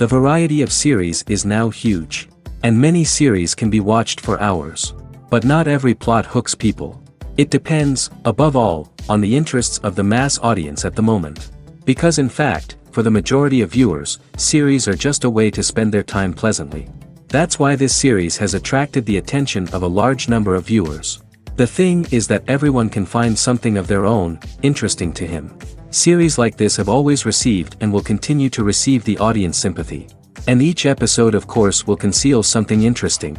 The variety of series is now huge. And many series can be watched for hours. But not every plot hooks people. It depends, above all, on the interests of the mass audience at the moment. Because in fact, for the majority of viewers, series are just a way to spend their time pleasantly. That's why this series has attracted the attention of a large number of viewers. The thing is that everyone can find something of their own, interesting to him. Series like this have always received and will continue to receive the audience sympathy. And each episode of course will conceal something interesting.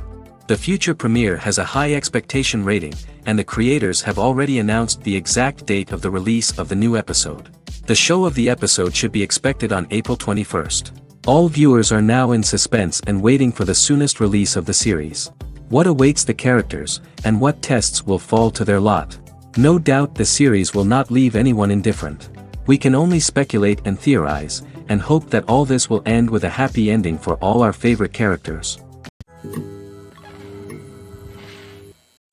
The future premiere has a high expectation rating, and the creators have already announced the exact date of the release of the new episode. The show of the episode should be expected on April 21st. All viewers are now in suspense and waiting for the soonest release of the series. What awaits the characters, and what tests will fall to their lot? No doubt the series will not leave anyone indifferent. We can only speculate and theorize, and hope that all this will end with a happy ending for all our favorite characters.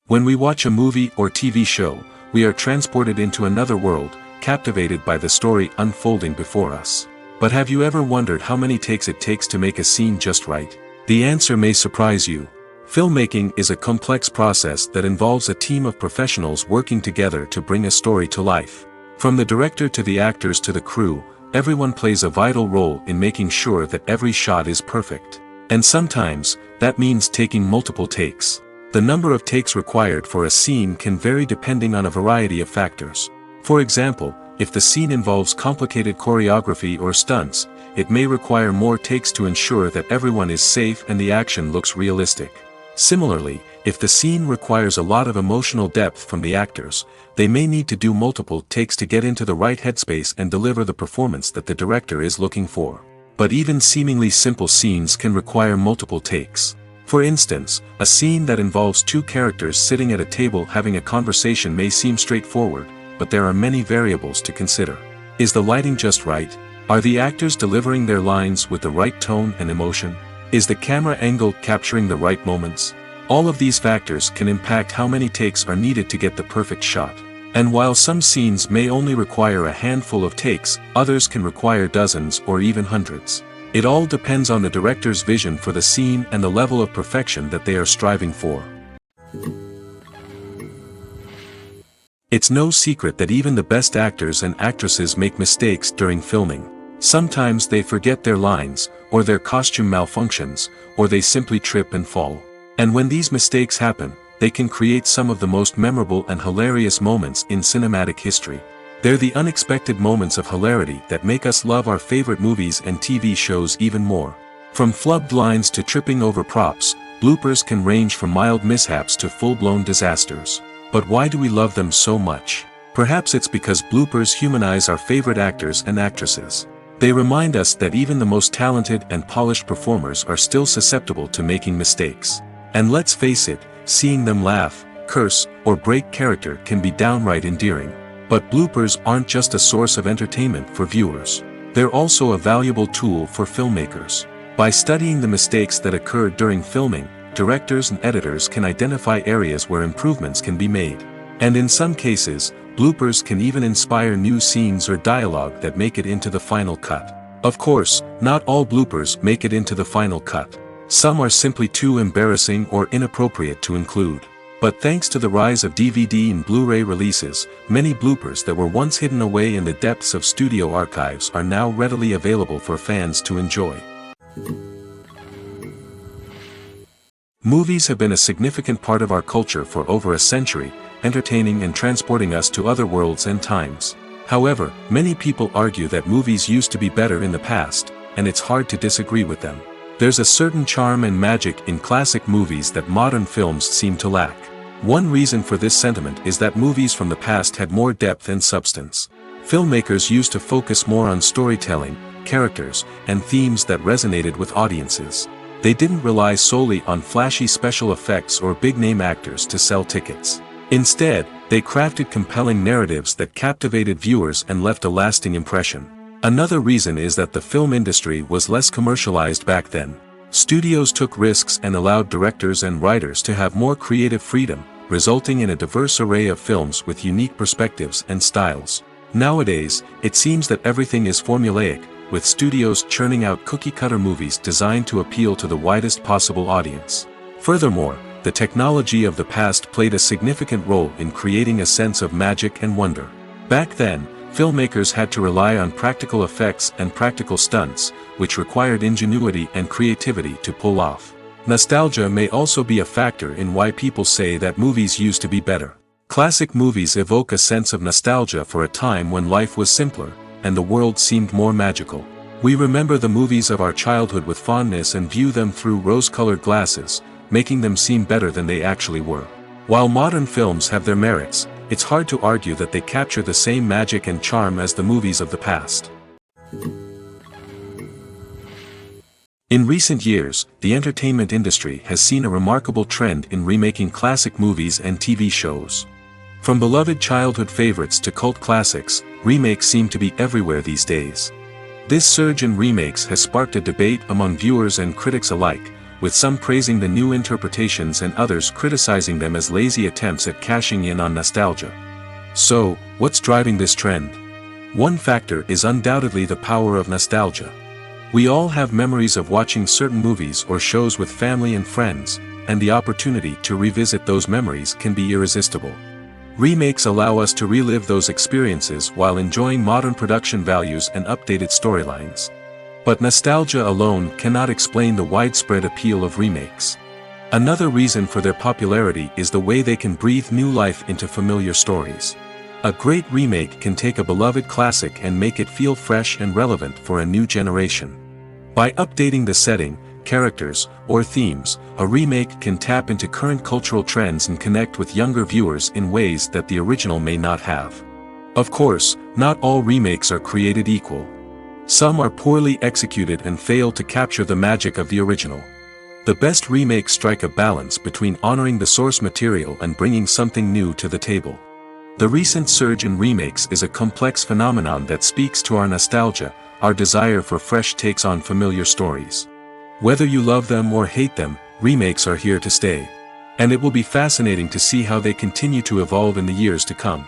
When we watch a movie or TV show, we are transported into another world, captivated by the story unfolding before us. But have you ever wondered how many takes it takes to make a scene just right? The answer may surprise you. Filmmaking is a complex process that involves a team of professionals working together to bring a story to life. From the director to the actors to the crew, everyone plays a vital role in making sure that every shot is perfect. And sometimes, that means taking multiple takes. The number of takes required for a scene can vary depending on a variety of factors. For example, if the scene involves complicated choreography or stunts, it may require more takes to ensure that everyone is safe and the action looks realistic. Similarly, if the scene requires a lot of emotional depth from the actors, they may need to do multiple takes to get into the right headspace and deliver the performance that the director is looking for. But even seemingly simple scenes can require multiple takes. For instance, a scene that involves two characters sitting at a table having a conversation may seem straightforward, but there are many variables to consider. Is the lighting just right? Are the actors delivering their lines with the right tone and emotion? Is the camera angle capturing the right moments? All of these factors can impact how many takes are needed to get the perfect shot. And while some scenes may only require a handful of takes, others can require dozens or even hundreds. It all depends on the director's vision for the scene and the level of perfection that they are striving for. It's no secret that even the best actors and actresses make mistakes during filming. Sometimes they forget their lines, or their costume malfunctions, or they simply trip and fall. And when these mistakes happen, they can create some of the most memorable and hilarious moments in cinematic history. They're the unexpected moments of hilarity that make us love our favorite movies and TV shows even more. From flubbed lines to tripping over props, bloopers can range from mild mishaps to full-blown disasters. But why do we love them so much? Perhaps it's because bloopers humanize our favorite actors and actresses. They remind us that even the most talented and polished performers are still susceptible to making mistakes. And let's face it, seeing them laugh, curse, or break character can be downright endearing. But bloopers aren't just a source of entertainment for viewers. They're also a valuable tool for filmmakers. By studying the mistakes that occurred during filming, directors and editors can identify areas where improvements can be made. And in some cases, bloopers can even inspire new scenes or dialogue that make it into the final cut. Of course, not all bloopers make it into the final cut. Some are simply too embarrassing or inappropriate to include. But thanks to the rise of DVD and Blu-ray releases, many bloopers that were once hidden away in the depths of studio archives are now readily available for fans to enjoy. Movies have been a significant part of our culture for over a century, entertaining and transporting us to other worlds and times. However, many people argue that movies used to be better in the past, and it's hard to disagree with them. There's a certain charm and magic in classic movies that modern films seem to lack. One reason for this sentiment is that movies from the past had more depth and substance. Filmmakers used to focus more on storytelling, characters, and themes that resonated with audiences. They didn't rely solely on flashy special effects or big-name actors to sell tickets. Instead, they crafted compelling narratives that captivated viewers and left a lasting impression. Another reason is that the film industry was less commercialized back then. Studios took risks and allowed directors and writers to have more creative freedom, resulting in a diverse array of films with unique perspectives and styles. Nowadays, it seems that everything is formulaic, with studios churning out cookie-cutter movies designed to appeal to the widest possible audience. Furthermore, the technology of the past played a significant role in creating a sense of magic and wonder. Back then, filmmakers had to rely on practical effects and practical stunts, which required ingenuity and creativity to pull off. Nostalgia may also be a factor in why people say that movies used to be better. Classic movies evoke a sense of nostalgia for a time when life was simpler, and the world seemed more magical. We remember the movies of our childhood with fondness and view them through rose-colored glasses, making them seem better than they actually were. While modern films have their merits, it's hard to argue that they capture the same magic and charm as the movies of the past. In recent years, the entertainment industry has seen a remarkable trend in remaking classic movies and TV shows. From beloved childhood favorites to cult classics, remakes seem to be everywhere these days. This surge in remakes has sparked a debate among viewers and critics alike, with some praising the new interpretations and others criticizing them as lazy attempts at cashing in on nostalgia. So, what's driving this trend? One factor is undoubtedly the power of nostalgia. We all have memories of watching certain movies or shows with family and friends, and the opportunity to revisit those memories can be irresistible. Remakes allow us to relive those experiences while enjoying modern production values and updated storylines. But nostalgia alone cannot explain the widespread appeal of remakes. Another reason for their popularity is the way they can breathe new life into familiar stories. A great remake can take a beloved classic and make it feel fresh and relevant for a new generation. By updating the setting, characters, or themes, a remake can tap into current cultural trends and connect with younger viewers in ways that the original may not have. Of course, not all remakes are created equal. Some are poorly executed and fail to capture the magic of the original. The best remakes strike a balance between honoring the source material and bringing something new to the table. The recent surge in remakes is a complex phenomenon that speaks to our nostalgia, our desire for fresh takes on familiar stories. Whether you love them or hate them, remakes are here to stay. And it will be fascinating to see how they continue to evolve in the years to come.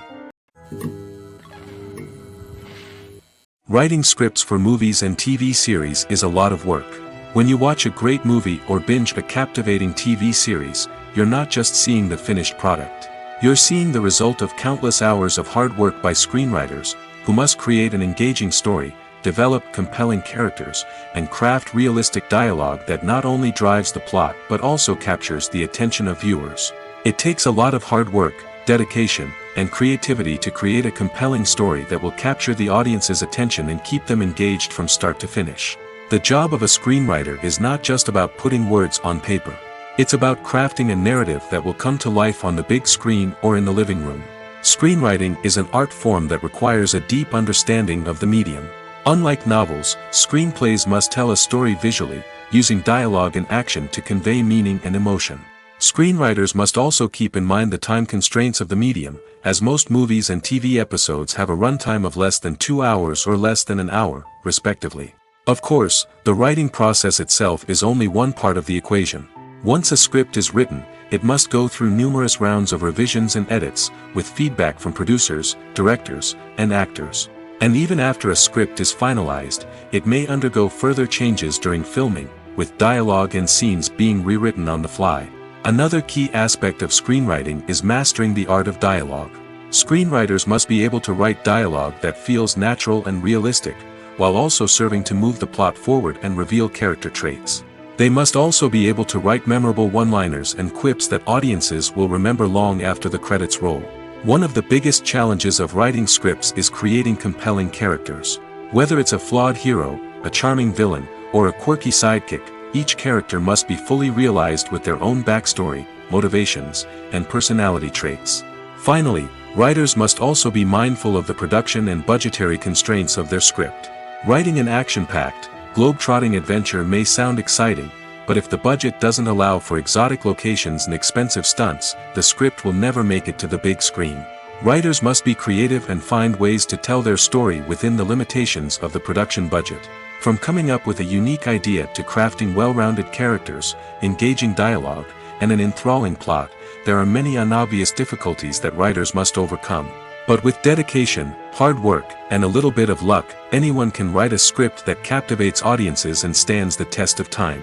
Writing scripts for movies and TV series is a lot of work. When you watch a great movie or binge a captivating TV series, you're not just seeing the finished product. You're seeing the result of countless hours of hard work by screenwriters, who must create an engaging story, develop compelling characters, and craft realistic dialogue that not only drives the plot but also captures the attention of viewers. It takes a lot of hard work, dedication, and creativity to create a compelling story that will capture the audience's attention and keep them engaged from start to finish. The job of a screenwriter is not just about putting words on paper. It's about crafting a narrative that will come to life on the big screen or in the living room. Screenwriting is an art form that requires a deep understanding of the medium. Unlike novels, screenplays must tell a story visually, using dialogue and action to convey meaning and emotion. Screenwriters must also keep in mind the time constraints of the medium, as most movies and TV episodes have a runtime of less than 2 hours or less than an hour, respectively. Of course, the writing process itself is only one part of the equation. Once a script is written, it must go through numerous rounds of revisions and edits, with feedback from producers, directors, and actors. And even after a script is finalized, it may undergo further changes during filming, with dialogue and scenes being rewritten on the fly. Another key aspect of screenwriting is mastering the art of dialogue. Screenwriters must be able to write dialogue that feels natural and realistic, while also serving to move the plot forward and reveal character traits. They must also be able to write memorable one-liners and quips that audiences will remember long after the credits roll. One of the biggest challenges of writing scripts is creating compelling characters. Whether it's a flawed hero, a charming villain, or a quirky sidekick, each character must be fully realized with their own backstory, motivations, and personality traits. Finally, writers must also be mindful of the production and budgetary constraints of their script. Writing an action-packed, globe-trotting adventure may sound exciting, but if the budget doesn't allow for exotic locations and expensive stunts, the script will never make it to the big screen. Writers must be creative and find ways to tell their story within the limitations of the production budget. From coming up with a unique idea to crafting well-rounded characters, engaging dialogue, and an enthralling plot, there are many unobvious difficulties that writers must overcome. But with dedication, hard work, and a little bit of luck, anyone can write a script that captivates audiences and stands the test of time.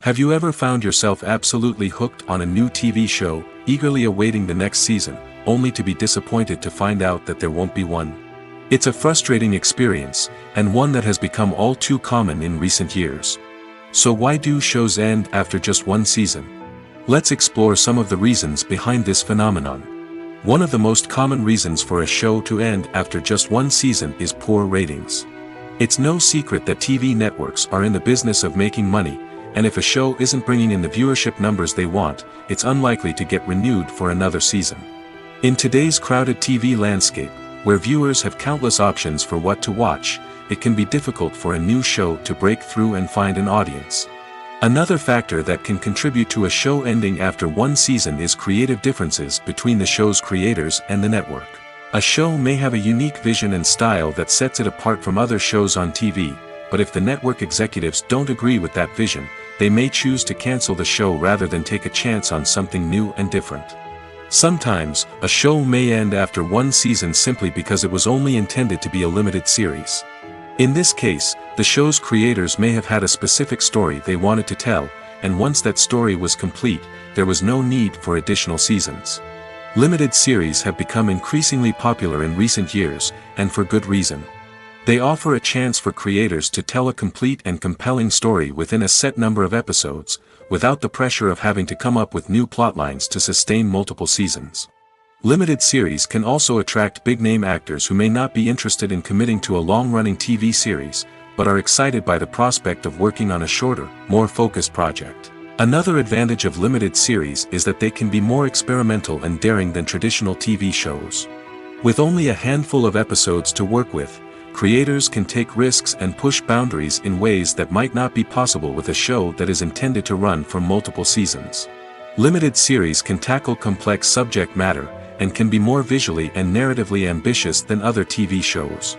Have you ever found yourself absolutely hooked on a new TV show, eagerly awaiting the next season, only to be disappointed to find out that there won't be one? It's a frustrating experience, and one that has become all too common in recent years. So why do shows end after just one season? Let's explore some of the reasons behind this phenomenon. One of the most common reasons for a show to end after just one season is poor ratings. It's no secret that TV networks are in the business of making money, and if a show isn't bringing in the viewership numbers they want, it's unlikely to get renewed for another season. In today's crowded TV landscape, where viewers have countless options for what to watch, it can be difficult for a new show to break through and find an audience. Another factor that can contribute to a show ending after one season is creative differences between the show's creators and the network. A show may have a unique vision and style that sets it apart from other shows on TV, but if the network executives don't agree with that vision, they may choose to cancel the show rather than take a chance on something new and different. Sometimes, a show may end after one season simply because it was only intended to be a limited series. In this case, the show's creators may have had a specific story they wanted to tell, and once that story was complete, there was no need for additional seasons. Limited series have become increasingly popular in recent years, and for good reason. They offer a chance for creators to tell a complete and compelling story within a set number of episodes, without the pressure of having to come up with new plotlines to sustain multiple seasons. Limited series can also attract big-name actors who may not be interested in committing to a long-running TV series, but are excited by the prospect of working on a shorter, more focused project. Another advantage of limited series is that they can be more experimental and daring than traditional TV shows. With only a handful of episodes to work with, creators can take risks and push boundaries in ways that might not be possible with a show that is intended to run for multiple seasons. Limited series can tackle complex subject matter, and can be more visually and narratively ambitious than other TV shows.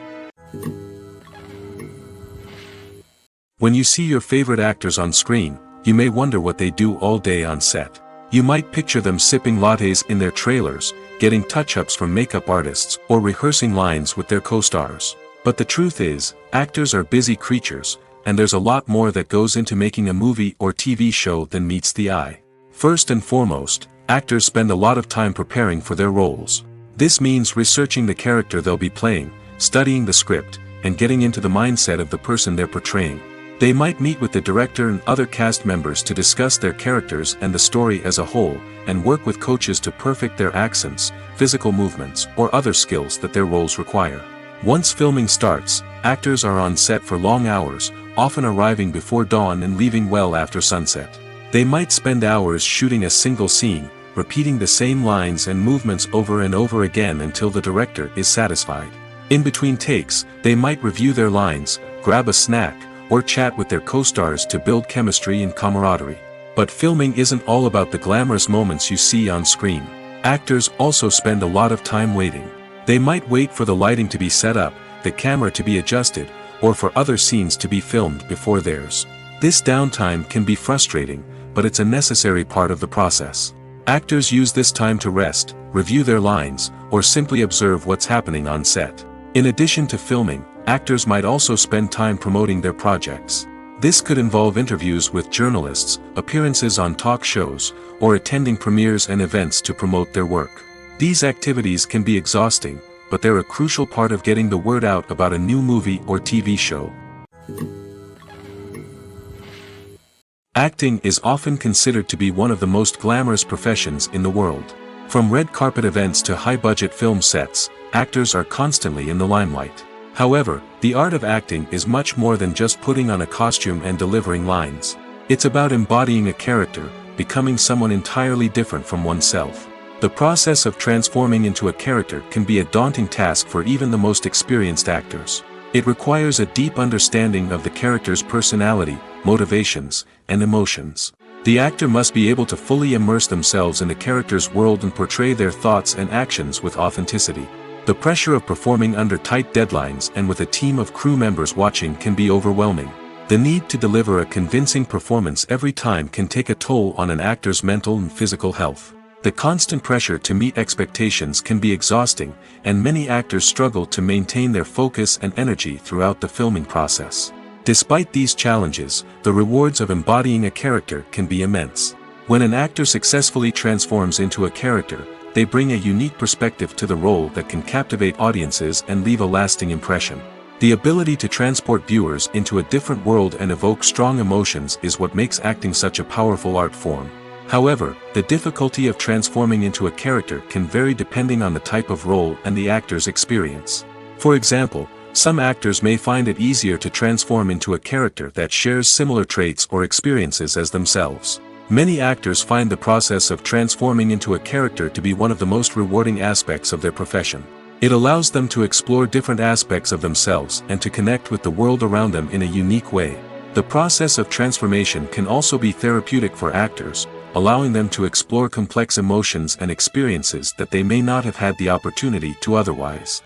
When you see your favorite actors on screen, you may wonder what they do all day on set. You might picture them sipping lattes in their trailers, getting touch-ups from makeup artists, or rehearsing lines with their co-stars. But the truth is, actors are busy creatures, and there's a lot more that goes into making a movie or TV show than meets the eye. First and foremost, actors spend a lot of time preparing for their roles. This means researching the character they'll be playing, studying the script, and getting into the mindset of the person they're portraying. They might meet with the director and other cast members to discuss their characters and the story as a whole, and work with coaches to perfect their accents, physical movements, or other skills that their roles require. Once filming starts, actors are on set for long hours, often arriving before dawn and leaving well after sunset. They might spend hours shooting a single scene, repeating the same lines and movements over and over again until the director is satisfied. In between takes, they might review their lines, grab a snack, or chat with their co-stars to build chemistry and camaraderie. But filming isn't all about the glamorous moments you see on screen. Actors also spend a lot of time waiting. They might wait for the lighting to be set up, the camera to be adjusted, or for other scenes to be filmed before theirs. This downtime can be frustrating, but it's a necessary part of the process. Actors use this time to rest, review their lines, or simply observe what's happening on set. In addition to filming, actors might also spend time promoting their projects. This could involve interviews with journalists, appearances on talk shows, or attending premieres and events to promote their work. These activities can be exhausting, but they're a crucial part of getting the word out about a new movie or TV show. Acting is often considered to be one of the most glamorous professions in the world. From red carpet events to high-budget film sets, actors are constantly in the limelight. However, the art of acting is much more than just putting on a costume and delivering lines. It's about embodying a character, becoming someone entirely different from oneself. The process of transforming into a character can be a daunting task for even the most experienced actors. It requires a deep understanding of the character's personality, motivations, and emotions. The actor must be able to fully immerse themselves in the character's world and portray their thoughts and actions with authenticity. The pressure of performing under tight deadlines and with a team of crew members watching can be overwhelming. The need to deliver a convincing performance every time can take a toll on an actor's mental and physical health. The constant pressure to meet expectations can be exhausting, and many actors struggle to maintain their focus and energy throughout the filming process. Despite these challenges, the rewards of embodying a character can be immense. When an actor successfully transforms into a character, they bring a unique perspective to the role that can captivate audiences and leave a lasting impression. The ability to transport viewers into a different world and evoke strong emotions is what makes acting such a powerful art form. However, the difficulty of transforming into a character can vary depending on the type of role and the actor's experience. For example, some actors may find it easier to transform into a character that shares similar traits or experiences as themselves. Many actors find the process of transforming into a character to be one of the most rewarding aspects of their profession. It allows them to explore different aspects of themselves and to connect with the world around them in a unique way. The process of transformation can also be therapeutic for actors, allowing them to explore complex emotions and experiences that they may not have had the opportunity to otherwise.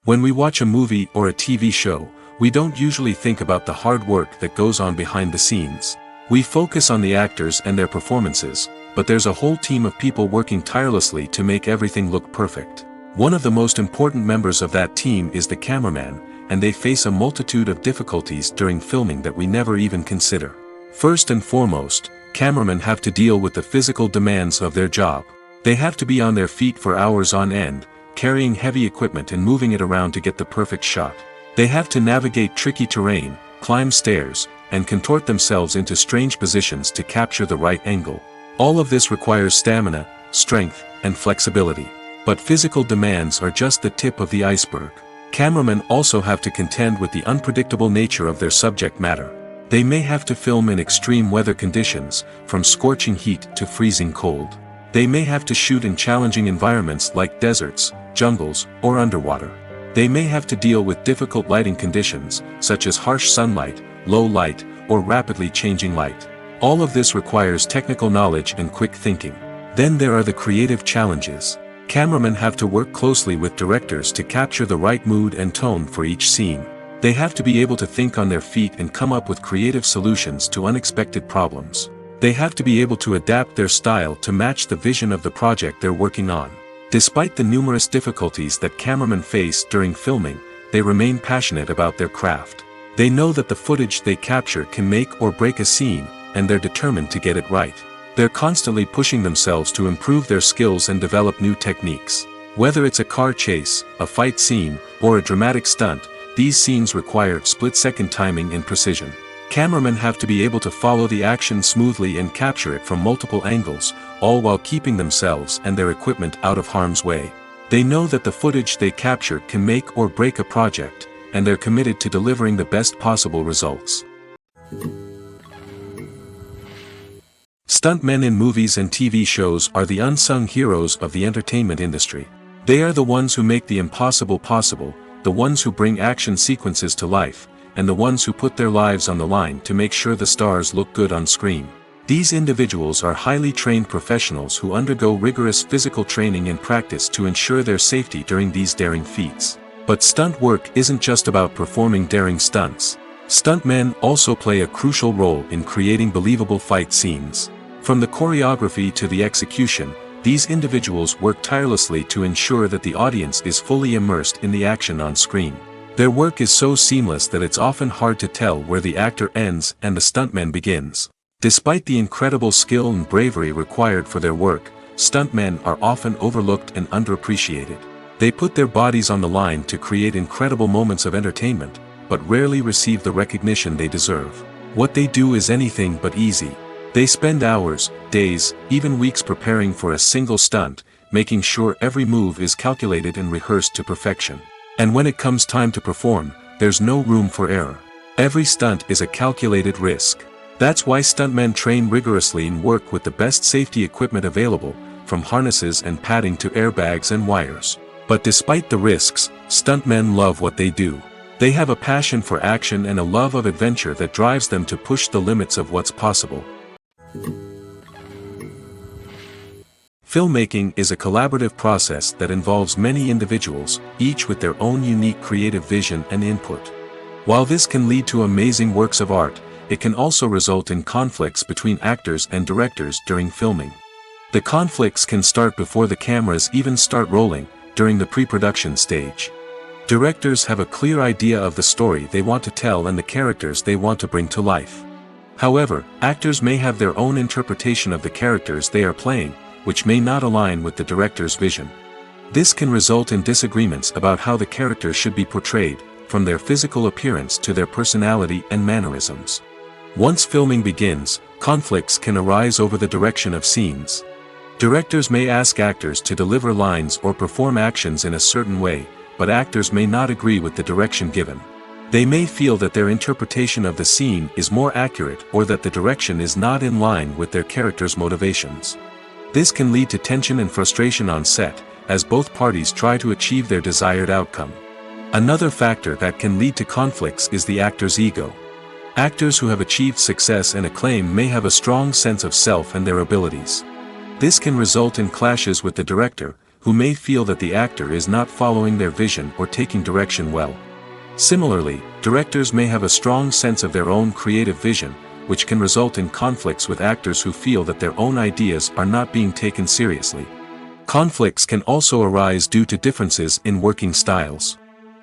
When we watch a movie or a TV show, we don't usually think about the hard work that goes on behind the scenes. We focus on the actors and their performances, but there's a whole team of people working tirelessly to make everything look perfect. One of the most important members of that team is the cameraman, and they face a multitude of difficulties during filming that we never even consider. First and foremost, cameramen have to deal with the physical demands of their job. They have to be on their feet for hours on end, carrying heavy equipment and moving it around to get the perfect shot. They have to navigate tricky terrain, climb stairs, and contort themselves into strange positions to capture the right angle. All of this requires stamina, strength, and flexibility. But physical demands are just the tip of the iceberg. Cameramen also have to contend with the unpredictable nature of their subject matter. They may have to film in extreme weather conditions, from scorching heat to freezing cold. They may have to shoot in challenging environments like deserts, jungles, or underwater. They may have to deal with difficult lighting conditions, such as harsh sunlight, low light, or rapidly changing light. All of this requires technical knowledge and quick thinking. Then there are the creative challenges. Cameramen have to work closely with directors to capture the right mood and tone for each scene. They have to be able to think on their feet and come up with creative solutions to unexpected problems. They have to be able to adapt their style to match the vision of the project they're working on. Despite the numerous difficulties that cameramen face during filming, they remain passionate about their craft. They know that the footage they capture can make or break a scene, and they're determined to get it right. They're constantly pushing themselves to improve their skills and develop new techniques. Whether it's a car chase, a fight scene, or a dramatic stunt, these scenes require split-second timing and precision. Cameramen have to be able to follow the action smoothly and capture it from multiple angles, all while keeping themselves and their equipment out of harm's way. They know that the footage they capture can make or break a project, and they're committed to delivering the best possible results. Stuntmen in movies and TV shows are the unsung heroes of the entertainment industry. They are the ones who make the impossible possible, the ones who bring action sequences to life, and the ones who put their lives on the line to make sure the stars look good on screen. These individuals are highly trained professionals who undergo rigorous physical training and practice to ensure their safety during these daring feats. But stunt work isn't just about performing daring stunts. Stuntmen also play a crucial role in creating believable fight scenes. From the choreography to the execution, these individuals work tirelessly to ensure that the audience is fully immersed in the action on screen. Their work is so seamless that it's often hard to tell where the actor ends and the stuntman begins. Despite the incredible skill and bravery required for their work, stuntmen are often overlooked and underappreciated. They put their bodies on the line to create incredible moments of entertainment, but rarely receive the recognition they deserve. What they do is anything but easy. They spend hours, days, even weeks preparing for a single stunt, making sure every move is calculated and rehearsed to perfection. And when it comes time to perform, there's no room for error. Every stunt is a calculated risk. That's why stuntmen train rigorously and work with the best safety equipment available, from harnesses and padding to airbags and wires. But despite the risks, stuntmen love what they do. They have a passion for action and a love of adventure that drives them to push the limits of what's possible. Filmmaking is a collaborative process that involves many individuals, each with their own unique creative vision and input. While this can lead to amazing works of art, it can also result in conflicts between actors and directors during filming. The conflicts can start before the cameras even start rolling, during the pre-production stage. Directors have a clear idea of the story they want to tell and the characters they want to bring to life. However, actors may have their own interpretation of the characters they are playing, which may not align with the director's vision. This can result in disagreements about how the characters should be portrayed, from their physical appearance to their personality and mannerisms. Once filming begins, conflicts can arise over the direction of scenes. Directors may ask actors to deliver lines or perform actions in a certain way, but actors may not agree with the direction given. They may feel that their interpretation of the scene is more accurate or that the direction is not in line with their character's motivations. This can lead to tension and frustration on set, as both parties try to achieve their desired outcome. Another factor that can lead to conflicts is the actor's ego. Actors who have achieved success and acclaim may have a strong sense of self and their abilities. This can result in clashes with the director, who may feel that the actor is not following their vision or taking direction well. Similarly, directors may have a strong sense of their own creative vision, which can result in conflicts with actors who feel that their own ideas are not being taken seriously. Conflicts can also arise due to differences in working styles.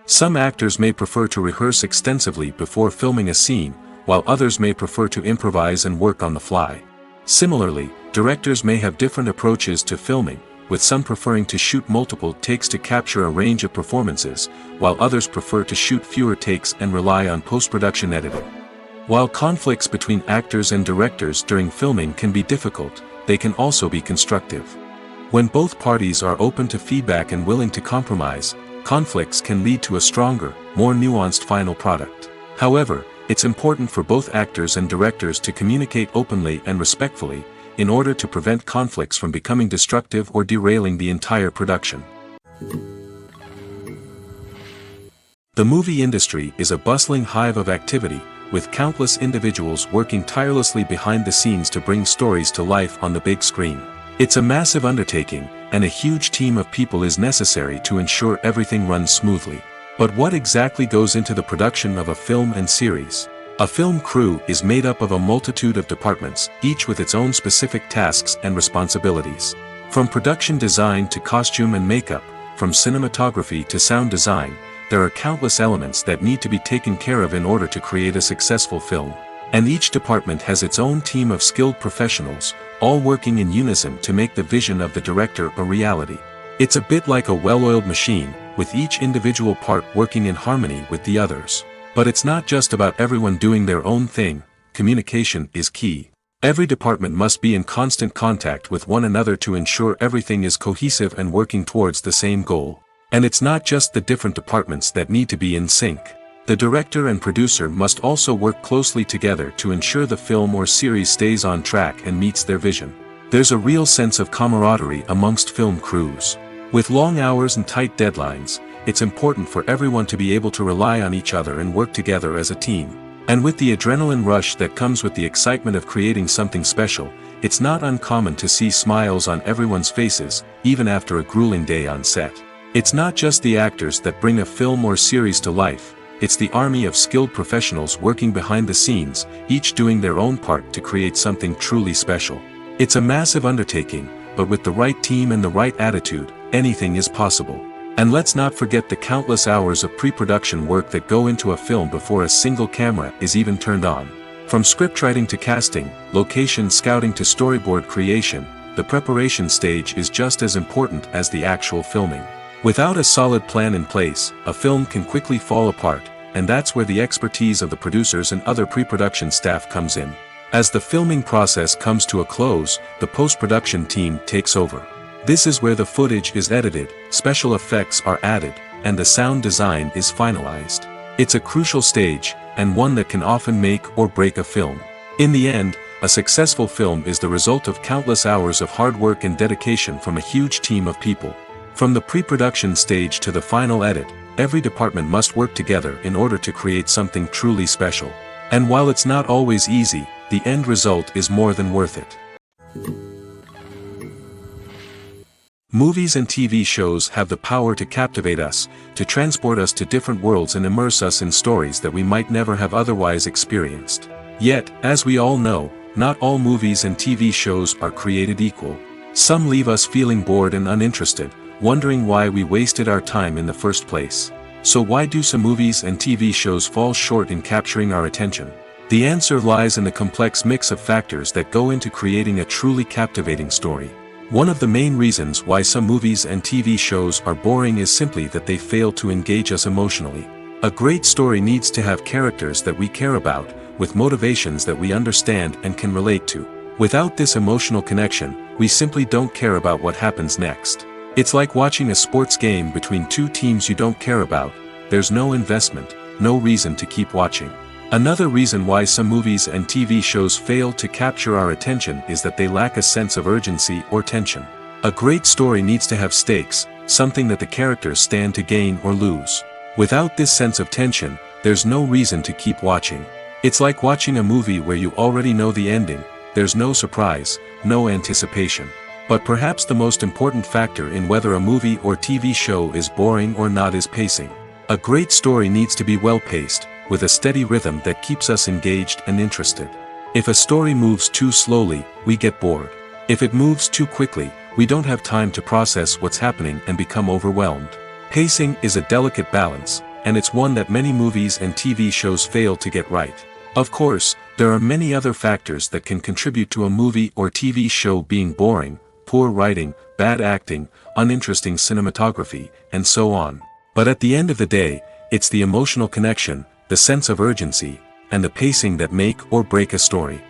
Some actors may prefer to rehearse extensively before filming a scene, while others may prefer to improvise and work on the fly. Similarly, directors may have different approaches to filming, with some preferring to shoot multiple takes to capture a range of performances, while others prefer to shoot fewer takes and rely on post-production editing. While conflicts between actors and directors during filming can be difficult, they can also be constructive. When both parties are open to feedback and willing to compromise, conflicts can lead to a stronger, more nuanced final product. However, it's important for both actors and directors to communicate openly and respectfully, in order to prevent conflicts from becoming destructive or derailing the entire production. The movie industry is a bustling hive of activity, with countless individuals working tirelessly behind the scenes to bring stories to life on the big screen. It's a massive undertaking, and a huge team of people is necessary to ensure everything runs smoothly. But what exactly goes into the production of a film and series? A film crew is made up of a multitude of departments, each with its own specific tasks and responsibilities. From production design to costume and makeup, from cinematography to sound design, there are countless elements that need to be taken care of in order to create a successful film. And each department has its own team of skilled professionals, all working in unison to make the vision of the director a reality. It's a bit like a well-oiled machine, with each individual part working in harmony with the others. But it's not just about everyone doing their own thing. Communication is key. Every department must be in constant contact with one another to ensure everything is cohesive and working towards the same goal. And it's not just the different departments that need to be in sync. The director and producer must also work closely together to ensure the film or series stays on track and meets their vision. There's a real sense of camaraderie amongst film crews. With long hours and tight deadlines, it's important for everyone to be able to rely on each other and work together as a team. And with the adrenaline rush that comes with the excitement of creating something special, it's not uncommon to see smiles on everyone's faces, even after a grueling day on set. It's not just the actors that bring a film or series to life, it's the army of skilled professionals working behind the scenes, each doing their own part to create something truly special. It's a massive undertaking, but with the right team and the right attitude, anything is possible. And let's not forget the countless hours of pre-production work that go into a film before a single camera is even turned on. From scriptwriting to casting, location scouting to storyboard creation, the preparation stage is just as important as the actual filming. Without a solid plan in place, a film can quickly fall apart, and that's where the expertise of the producers and other pre-production staff comes in. As the filming process comes to a close, the post-production team takes over. This is where the footage is edited, special effects are added, and the sound design is finalized. It's a crucial stage, and one that can often make or break a film. In the end, a successful film is the result of countless hours of hard work and dedication from a huge team of people. From the pre-production stage to the final edit, every department must work together in order to create something truly special. And while it's not always easy, the end result is more than worth it. Movies and TV shows have the power to captivate us, to transport us to different worlds and immerse us in stories that we might never have otherwise experienced. Yet, as we all know, not all movies and TV shows are created equal. Some leave us feeling bored and uninterested, wondering why we wasted our time in the first place. So why do some movies and TV shows fall short in capturing our attention? The answer lies in the complex mix of factors that go into creating a truly captivating story. One of the main reasons why some movies and TV shows are boring is simply that they fail to engage us emotionally. A great story needs to have characters that we care about, with motivations that we understand and can relate to. Without this emotional connection, we simply don't care about what happens next. It's like watching a sports game between two teams you don't care about. There's no investment, no reason to keep watching. Another reason why some movies and TV shows fail to capture our attention is that they lack a sense of urgency or tension. A great story needs to have stakes, something that the characters stand to gain or lose. Without this sense of tension, there's no reason to keep watching. It's like watching a movie where you already know the ending. There's no surprise, no anticipation. But perhaps the most important factor in whether a movie or TV show is boring or not is pacing. A great story needs to be well-paced, with a steady rhythm that keeps us engaged and interested. If a story moves too slowly, we get bored. If it moves too quickly, we don't have time to process what's happening and become overwhelmed. Pacing is a delicate balance, and it's one that many movies and TV shows fail to get right. Of course, there are many other factors that can contribute to a movie or TV show being boring: poor writing, bad acting, uninteresting cinematography, and so on. But at the end of the day, it's the emotional connection, the sense of urgency, and the pacing that make or break a story.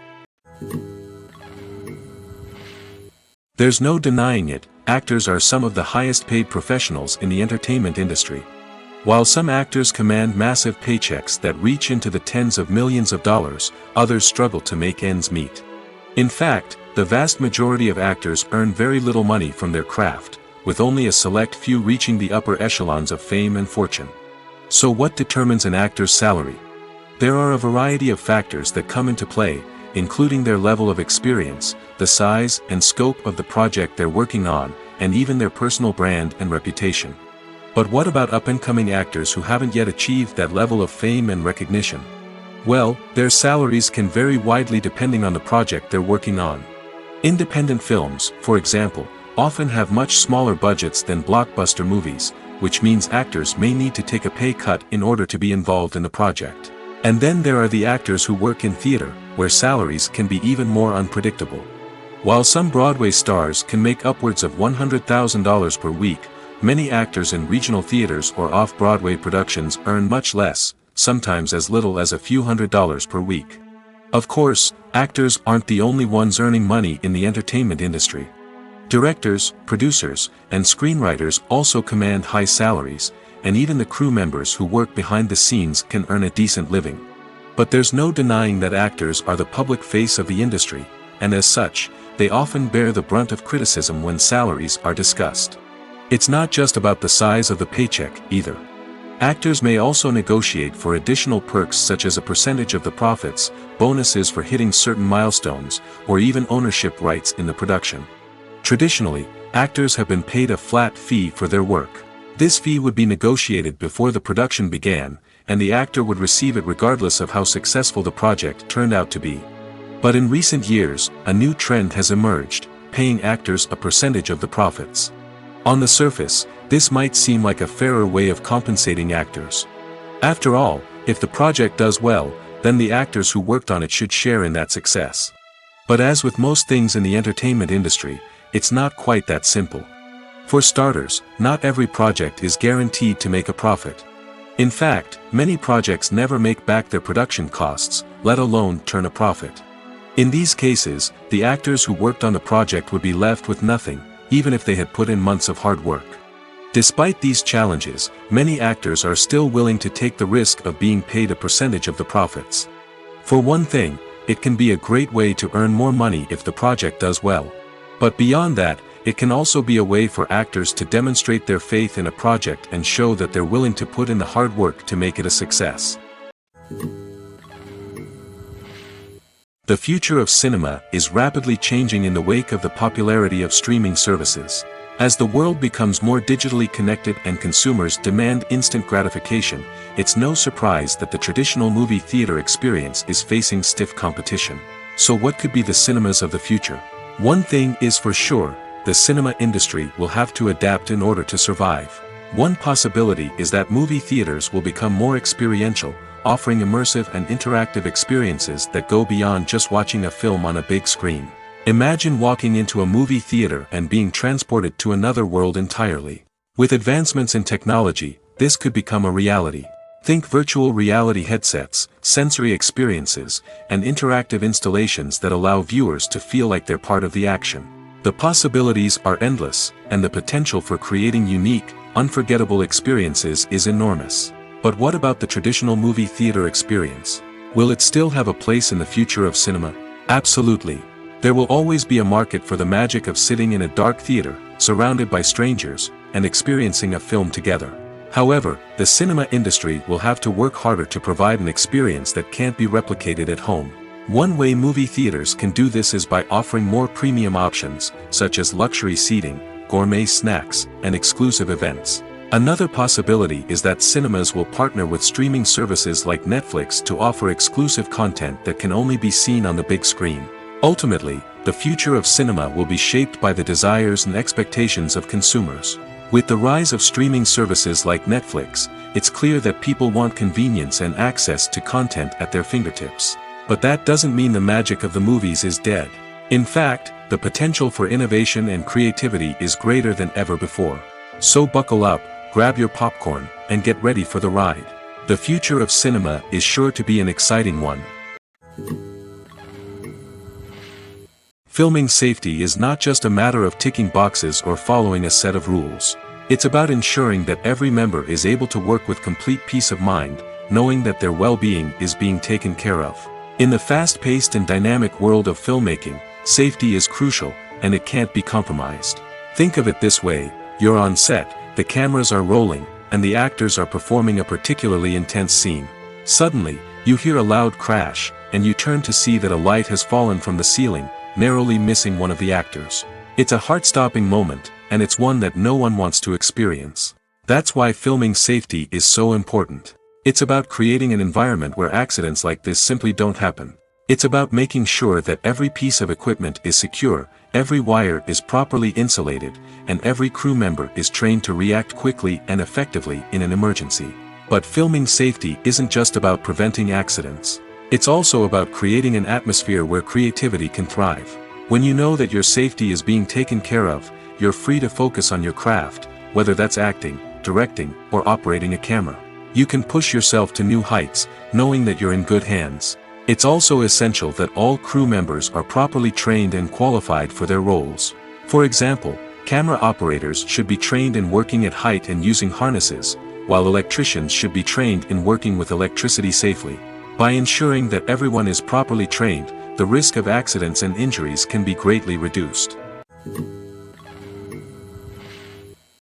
There's no denying it, actors are some of the highest paid professionals in the entertainment industry. While some actors command massive paychecks that reach into the tens of millions of dollars, others struggle to make ends meet. In fact, the vast majority of actors earn very little money from their craft, with only a select few reaching the upper echelons of fame and fortune. So what determines an actor's salary? There are a variety of factors that come into play, including their level of experience, the size and scope of the project they're working on, and even their personal brand and reputation. But what about up-and-coming actors who haven't yet achieved that level of fame and recognition? Well, their salaries can vary widely depending on the project they're working on. Independent films, for example, often have much smaller budgets than blockbuster movies, which means actors may need to take a pay cut in order to be involved in the project. And then there are the actors who work in theater, where salaries can be even more unpredictable. While some Broadway stars can make upwards of $100,000 per week, many actors in regional theaters or off-Broadway productions earn much less, sometimes as little as a few $100s per week. Of course, actors aren't the only ones earning money in the entertainment industry. Directors, producers, and screenwriters also command high salaries, and even the crew members who work behind the scenes can earn a decent living. But there's no denying that actors are the public face of the industry, and as such, they often bear the brunt of criticism when salaries are discussed. It's not just about the size of the paycheck, either. Actors may also negotiate for additional perks such as a percentage of the profits, bonuses for hitting certain milestones, or even ownership rights in the production. Traditionally, actors have been paid a flat fee for their work. This fee would be negotiated before the production began, and the actor would receive it regardless of how successful the project turned out to be. But in recent years, a new trend has emerged, paying actors a percentage of the profits. On the surface, this might seem like a fairer way of compensating actors. After all, if the project does well, then the actors who worked on it should share in that success. But as with most things in the entertainment industry, it's not quite that simple. For starters, not every project is guaranteed to make a profit. In fact, many projects never make back their production costs, let alone turn a profit. In these cases, the actors who worked on the project would be left with nothing, even if they had put in months of hard work. Despite these challenges, many actors are still willing to take the risk of being paid a percentage of the profits. For one thing, it can be a great way to earn more money if the project does well. But beyond that, it can also be a way for actors to demonstrate their faith in a project and show that they're willing to put in the hard work to make it a success. The future of cinema is rapidly changing in the wake of the popularity of streaming services. As the world becomes more digitally connected and consumers demand instant gratification, it's no surprise that the traditional movie theater experience is facing stiff competition. So what could be the cinemas of the future? One thing is for sure, the cinema industry will have to adapt in order to survive. One possibility is that movie theaters will become more experiential, offering immersive and interactive experiences that go beyond just watching a film on a big screen. Imagine walking into a movie theater and being transported to another world entirely. With advancements in technology, this could become a reality. Think virtual reality headsets, sensory experiences, and interactive installations that allow viewers to feel like they're part of the action. The possibilities are endless, and the potential for creating unique, unforgettable experiences is enormous. But what about the traditional movie theater experience? Will it still have a place in the future of cinema? Absolutely. There will always be a market for the magic of sitting in a dark theater, surrounded by strangers, and experiencing a film together. However, the cinema industry will have to work harder to provide an experience that can't be replicated at home. One way movie theaters can do this is by offering more premium options, such as luxury seating, gourmet snacks, and exclusive events. Another possibility is that cinemas will partner with streaming services like Netflix to offer exclusive content that can only be seen on the big screen. Ultimately, the future of cinema will be shaped by the desires and expectations of consumers. With the rise of streaming services like Netflix, it's clear that people want convenience and access to content at their fingertips. But that doesn't mean the magic of the movies is dead. In fact, the potential for innovation and creativity is greater than ever before. So buckle up, grab your popcorn, and get ready for the ride. The future of cinema is sure to be an exciting one. Filming safety is not just a matter of ticking boxes or following a set of rules. It's about ensuring that every member is able to work with complete peace of mind, knowing that their well-being is being taken care of. In the fast-paced and dynamic world of filmmaking, safety is crucial, and it can't be compromised. Think of it this way, you're on set, the cameras are rolling, and the actors are performing a particularly intense scene. Suddenly, you hear a loud crash, and you turn to see that a light has fallen from the ceiling, narrowly missing one of the actors. It's a heart-stopping moment, and it's one that no one wants to experience. That's why filming safety is so important. It's about creating an environment where accidents like this simply don't happen. It's about making sure that every piece of equipment is secure, every wire is properly insulated, and every crew member is trained to react quickly and effectively in an emergency. But filming safety isn't just about preventing accidents. It's also about creating an atmosphere where creativity can thrive. When you know that your safety is being taken care of, you're free to focus on your craft, whether that's acting, directing, or operating a camera. You can push yourself to new heights, knowing that you're in good hands. It's also essential that all crew members are properly trained and qualified for their roles. For example, camera operators should be trained in working at height and using harnesses, while electricians should be trained in working with electricity safely. By ensuring that everyone is properly trained, the risk of accidents and injuries can be greatly reduced.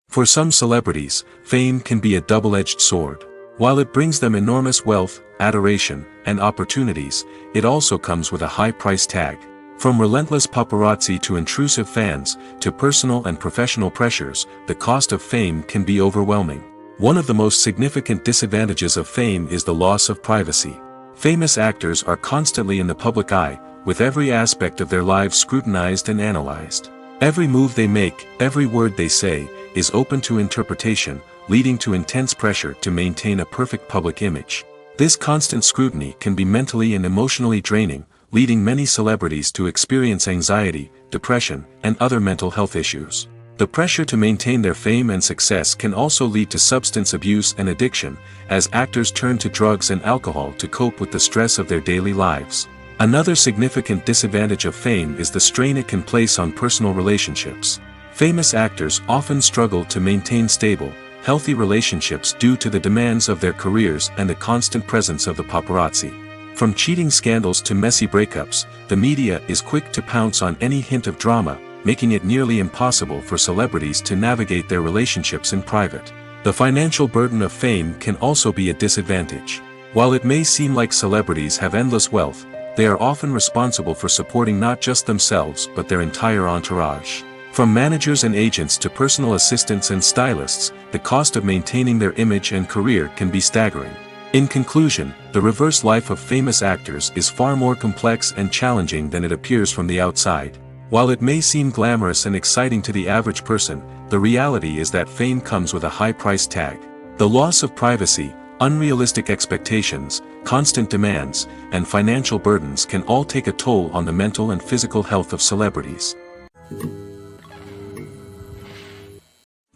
For some celebrities, fame can be a double-edged sword. While it brings them enormous wealth, adoration, and opportunities, it also comes with a high price tag. From relentless paparazzi to intrusive fans, to personal and professional pressures, the cost of fame can be overwhelming. One of the most significant disadvantages of fame is the loss of privacy. Famous actors are constantly in the public eye, with every aspect of their lives scrutinized and analyzed. Every move they make, every word they say, is open to interpretation, leading to intense pressure to maintain a perfect public image. This constant scrutiny can be mentally and emotionally draining, leading many celebrities to experience anxiety, depression, and other mental health issues. The pressure to maintain their fame and success can also lead to substance abuse and addiction, as actors turn to drugs and alcohol to cope with the stress of their daily lives. Another significant disadvantage of fame is the strain it can place on personal relationships. Famous actors often struggle to maintain stable, healthy relationships due to the demands of their careers and the constant presence of the paparazzi. From cheating scandals to messy breakups, the media is quick to pounce on any hint of drama, making it nearly impossible for celebrities to navigate their relationships in private. The financial burden of fame can also be a disadvantage. While it may seem like celebrities have endless wealth, they are often responsible for supporting not just themselves but their entire entourage. From managers and agents to personal assistants and stylists, the cost of maintaining their image and career can be staggering. In conclusion, the reverse life of famous actors is far more complex and challenging than it appears from the outside. While it may seem glamorous and exciting to the average person, the reality is that fame comes with a high price tag. The loss of privacy, unrealistic expectations, constant demands, and financial burdens can all take a toll on the mental and physical health of celebrities.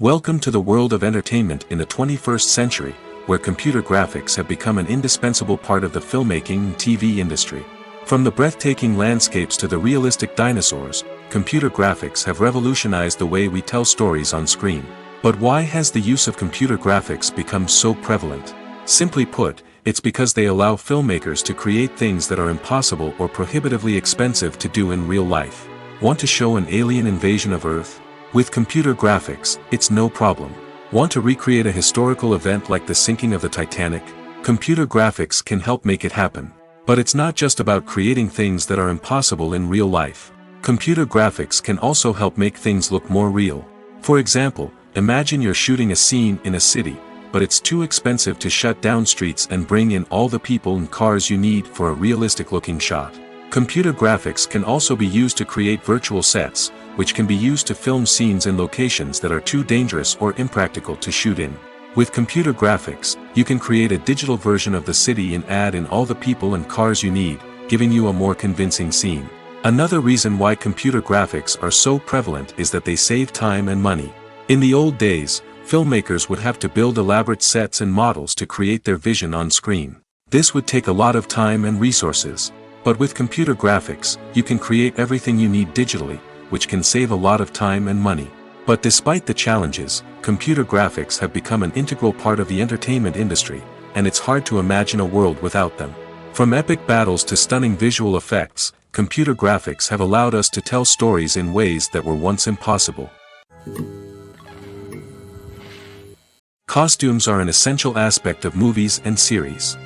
Welcome to the world of entertainment in the 21st century, where computer graphics have become an indispensable part of the filmmaking and TV industry. From the breathtaking landscapes to the realistic dinosaurs, computer graphics have revolutionized the way we tell stories on screen. But why has the use of computer graphics become so prevalent? Simply put, it's because they allow filmmakers to create things that are impossible or prohibitively expensive to do in real life. Want to show an alien invasion of Earth? With computer graphics, it's no problem. Want to recreate a historical event like the sinking of the Titanic? Computer graphics can help make it happen. But it's not just about creating things that are impossible in real life. Computer graphics can also help make things look more real. For example, imagine you're shooting a scene in a city, but it's too expensive to shut down streets and bring in all the people and cars you need for a realistic-looking shot. Computer graphics can also be used to create virtual sets, which can be used to film scenes in locations that are too dangerous or impractical to shoot in. With computer graphics, you can create a digital version of the city and add in all the people and cars you need, giving you a more convincing scene. Another reason why computer graphics are so prevalent is that they save time and money. In the old days, filmmakers would have to build elaborate sets and models to create their vision on screen. This would take a lot of time and resources. But with computer graphics, you can create everything you need digitally, which can save a lot of time and money. But despite the challenges, computer graphics have become an integral part of the entertainment industry, and it's hard to imagine a world without them. From epic battles to stunning visual effects, computer graphics have allowed us to tell stories in ways that were once impossible. Costumes are an essential aspect of movies and series.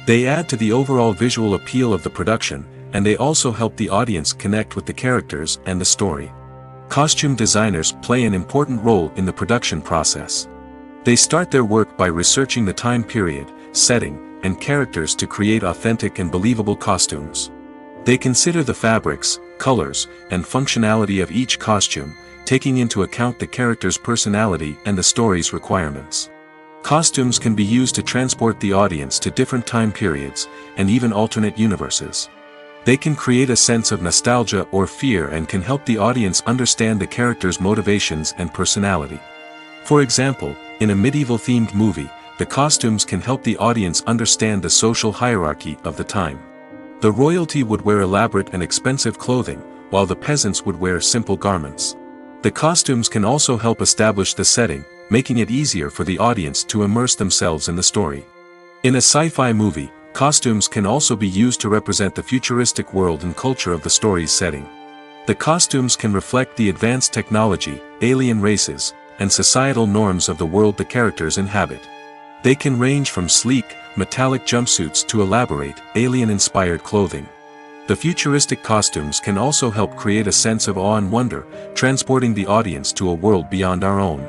They add to the overall visual appeal of the production, and they also help the audience connect with the characters and the story. Costume designers play an important role in the production process. They start their work by researching the time period, setting, and characters to create authentic and believable costumes. They consider the fabrics, colors, and functionality of each costume, taking into account the character's personality and the story's requirements. Costumes can be used to transport the audience to different time periods, and even alternate universes. They can create a sense of nostalgia or fear and can help the audience understand the character's motivations and personality. For example, in a medieval-themed movie, the costumes can help the audience understand the social hierarchy of the time. The royalty would wear elaborate and expensive clothing, while the peasants would wear simple garments. The costumes can also help establish the setting, making it easier for the audience to immerse themselves in the story. In a sci-fi movie, costumes can also be used to represent the futuristic world and culture of the story's setting. The costumes can reflect the advanced technology, alien races, and societal norms of the world the characters inhabit. They can range from sleek, metallic jumpsuits to elaborate, alien-inspired clothing. The futuristic costumes can also help create a sense of awe and wonder, transporting the audience to a world beyond our own.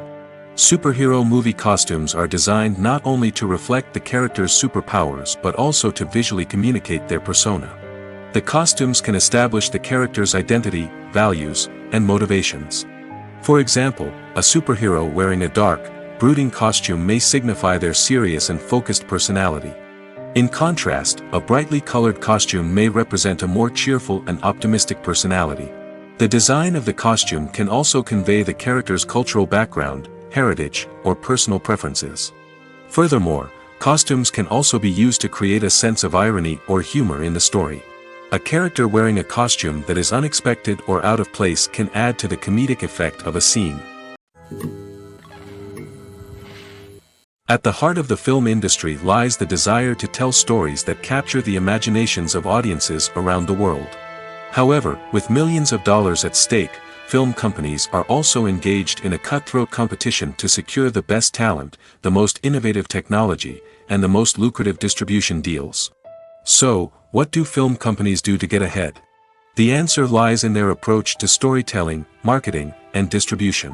Superhero movie costumes are designed not only to reflect the character's superpowers but also to visually communicate their persona. The costumes can establish the character's identity, values, and motivations. For example, a superhero wearing a dark, brooding costume may signify their serious and focused personality. In contrast, a brightly colored costume may represent a more cheerful and optimistic personality. The design of the costume can also convey the character's cultural background, heritage, or personal preferences. Furthermore, costumes can also be used to create a sense of irony or humor in the story. A character wearing a costume that is unexpected or out of place can add to the comedic effect of a scene. At the heart of the film industry lies the desire to tell stories that capture the imaginations of audiences around the world. However, with millions of dollars at stake, film companies are also engaged in a cutthroat competition to secure the best talent, the most innovative technology, and the most lucrative distribution deals. So, what do film companies do to get ahead? The answer lies in their approach to storytelling, marketing, and distribution.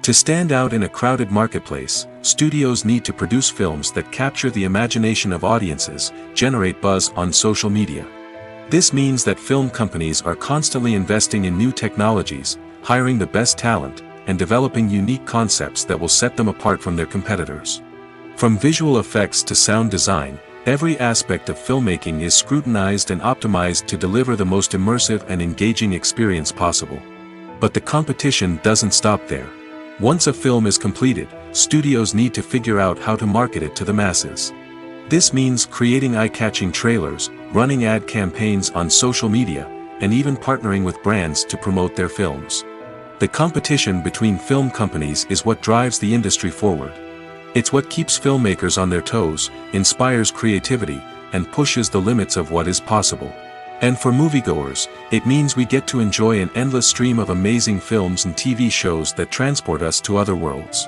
To stand out in a crowded marketplace, studios need to produce films that capture the imagination of audiences, generate buzz on social media. This means that film companies are constantly investing in new technologies, hiring the best talent, and developing unique concepts that will set them apart from their competitors. From visual effects to sound design, every aspect of filmmaking is scrutinized and optimized to deliver the most immersive and engaging experience possible. But the competition doesn't stop there. Once a film is completed, studios need to figure out how to market it to the masses. This means creating eye-catching trailers, running ad campaigns on social media, and even partnering with brands to promote their films. The competition between film companies is what drives the industry forward. It's what keeps filmmakers on their toes, inspires creativity, and pushes the limits of what is possible. And for moviegoers, it means we get to enjoy an endless stream of amazing films and TV shows that transport us to other worlds.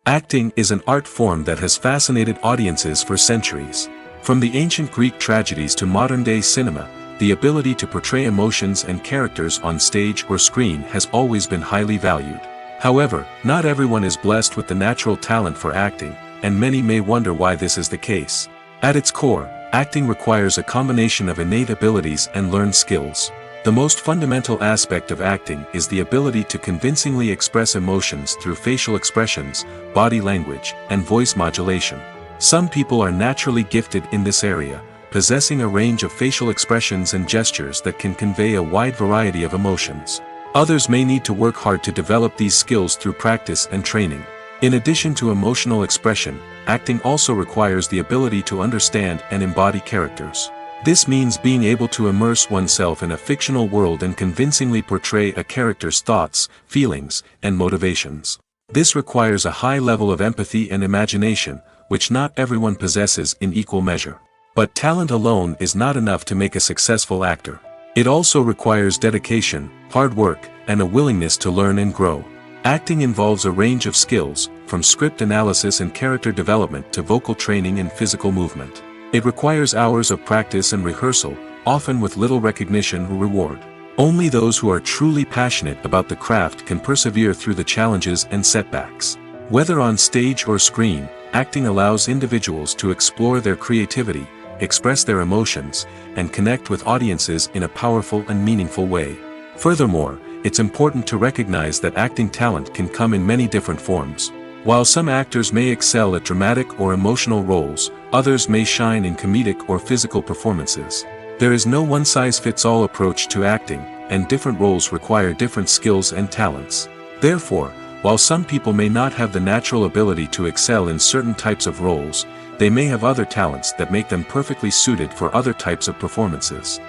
Acting is an art form that has fascinated audiences for centuries. From the ancient Greek tragedies to modern-day cinema, the ability to portray emotions and characters on stage or screen has always been highly valued. However, not everyone is blessed with the natural talent for acting, and many may wonder why this is the case. At its core, acting requires a combination of innate abilities and learned skills. The most fundamental aspect of acting is the ability to convincingly express emotions through facial expressions, body language, and voice modulation. Some people are naturally gifted in this area, possessing a range of facial expressions and gestures that can convey a wide variety of emotions. Others may need to work hard to develop these skills through practice and training. In addition to emotional expression, acting also requires the ability to understand and embody characters. This means being able to immerse oneself in a fictional world and convincingly portray a character's thoughts, feelings, and motivations. This requires a high level of empathy and imagination, which not everyone possesses in equal measure. But talent alone is not enough to make a successful actor. It also requires dedication, hard work, and a willingness to learn and grow. Acting involves a range of skills, from script analysis and character development to vocal training and physical movement. It requires hours of practice and rehearsal, often with little recognition or reward. Only those who are truly passionate about the craft can persevere through the challenges and setbacks. Whether on stage or screen, acting allows individuals to explore their creativity, express their emotions, and connect with audiences in a powerful and meaningful way. Furthermore, it's important to recognize that acting talent can come in many different forms. While some actors may excel at dramatic or emotional roles, others may shine in comedic or physical performances. There is no one-size-fits-all approach to acting, and different roles require different skills and talents. Therefore, while some people may not have the natural ability to excel in certain types of roles, they may have other talents that make them perfectly suited for other types of performances.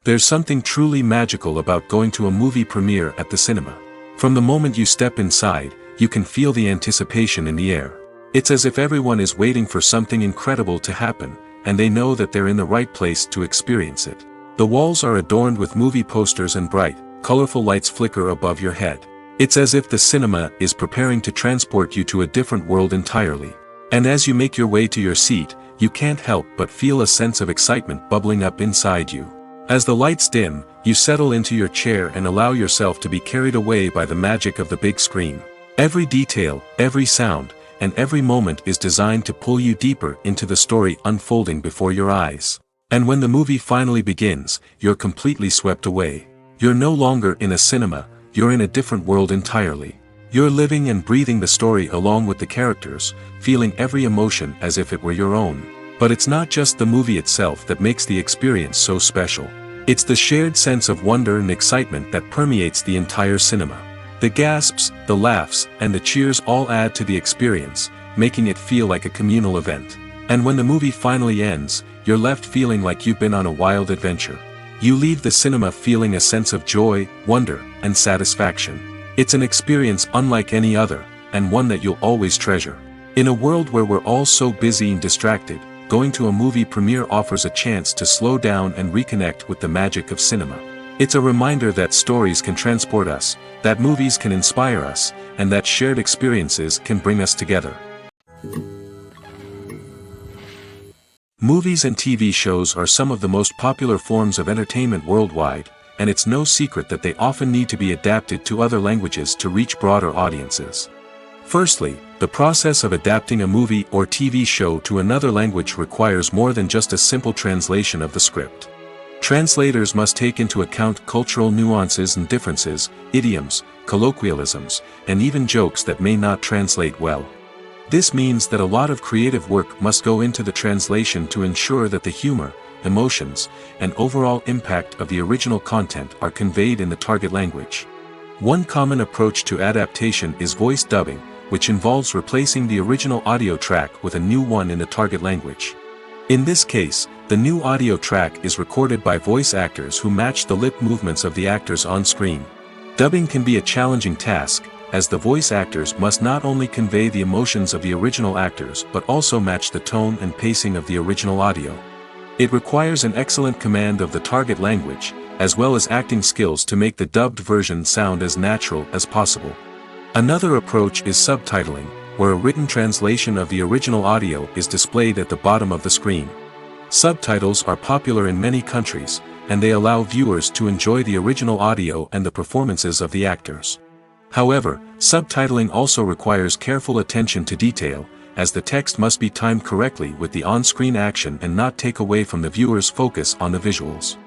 There's something truly magical about going to a movie premiere at the cinema. From the moment you step inside, you can feel the anticipation in the air. It's as if everyone is waiting for something incredible to happen, and they know that they're in the right place to experience it. The walls are adorned with movie posters and bright, colorful lights flicker above your head. It's as if the cinema is preparing to transport you to a different world entirely. And as you make your way to your seat, you can't help but feel a sense of excitement bubbling up inside you. As the lights dim, you settle into your chair and allow yourself to be carried away by the magic of the big screen. Every detail, every sound, and every moment is designed to pull you deeper into the story unfolding before your eyes. And when the movie finally begins, you're completely swept away. You're no longer in a cinema, you're in a different world entirely. You're living and breathing the story along with the characters, feeling every emotion as if it were your own. But it's not just the movie itself that makes the experience so special. It's the shared sense of wonder and excitement that permeates the entire cinema. The gasps, the laughs, and the cheers all add to the experience, making it feel like a communal event. And when the movie finally ends, you're left feeling like you've been on a wild adventure. You leave the cinema feeling a sense of joy, wonder, and satisfaction. It's an experience unlike any other, and one that you'll always treasure. In a world where we're all so busy and distracted, going to a movie premiere offers a chance to slow down and reconnect with the magic of cinema. It's a reminder that stories can transport us, that movies can inspire us, and that shared experiences can bring us together. Movies and TV shows are some of the most popular forms of entertainment worldwide, and it's no secret that they often need to be adapted to other languages to reach broader audiences. Firstly, the process of adapting a movie or TV show to another language requires more than just a simple translation of the script. Translators must take into account cultural nuances and differences, idioms, colloquialisms, and even jokes that may not translate well. This means that a lot of creative work must go into the translation to ensure that the humor, emotions, and overall impact of the original content are conveyed in the target language. One common approach to adaptation is voice dubbing, which involves replacing the original audio track with a new one in the target language. In this case, the new audio track is recorded by voice actors who match the lip movements of the actors on screen. Dubbing can be a challenging task, as the voice actors must not only convey the emotions of the original actors but also match the tone and pacing of the original audio. It requires an excellent command of the target language, as well as acting skills to make the dubbed version sound as natural as possible. Another approach is subtitling, where a written translation of the original audio is displayed at the bottom of the screen. Subtitles are popular in many countries, and they allow viewers to enjoy the original audio and the performances of the actors. However, subtitling also requires careful attention to detail, as the text must be timed correctly with the on-screen action and not take away from the viewer's focus on the visuals.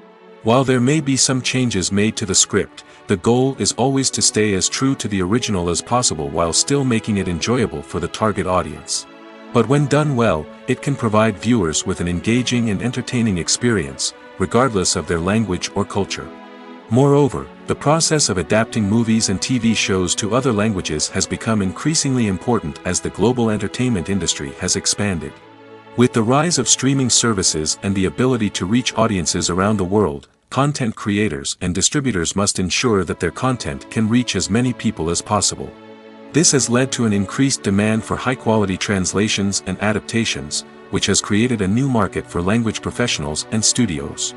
While there may be some changes made to the script, the goal is always to stay as true to the original as possible while still making it enjoyable for the target audience. But when done well, it can provide viewers with an engaging and entertaining experience, regardless of their language or culture. Moreover, the process of adapting movies and TV shows to other languages has become increasingly important as the global entertainment industry has expanded. With the rise of streaming services and the ability to reach audiences around the world, content creators and distributors must ensure that their content can reach as many people as possible. This has led to an increased demand for high-quality translations and adaptations, which has created a new market for language professionals and studios.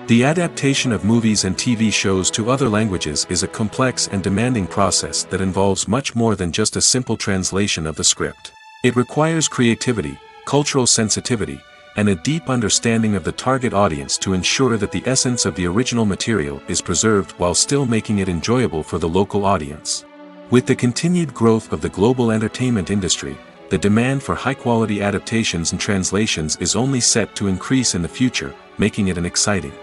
The adaptation of movies and TV shows to other languages is a complex and demanding process that involves much more than just a simple translation of the script. It requires creativity, cultural sensitivity, and a deep understanding of the target audience to ensure that the essence of the original material is preserved while still making it enjoyable for the local audience. With the continued growth of the global entertainment industry, the demand for high-quality adaptations and translations is only set to increase in the future, making it an exciting.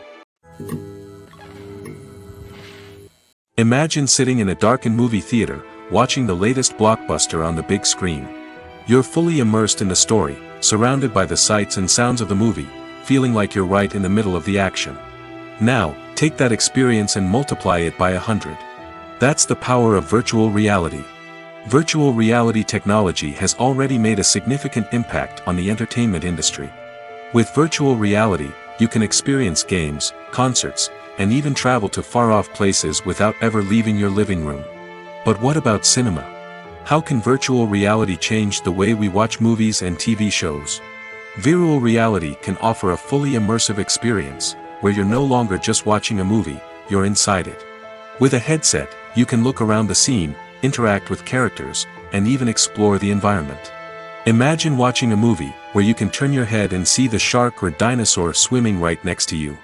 Imagine sitting in a darkened movie theater, watching the latest blockbuster on the big screen. You're fully immersed in the story, surrounded by the sights and sounds of the movie, feeling like you're right in the middle of the action. Now, take that experience and multiply it by 100. That's the power of virtual reality. Virtual reality technology has already made a significant impact on the entertainment industry. With virtual reality, you can experience games, concerts, and even travel to far-off places without ever leaving your living room. But what about cinema? How can virtual reality change the way we watch movies and TV shows? Virtual reality can offer a fully immersive experience, where you're no longer just watching a movie, you're inside it. With a headset, you can look around the scene, interact with characters, and even explore the environment. Imagine watching a movie where you can turn your head and see the shark or dinosaur swimming right next to you.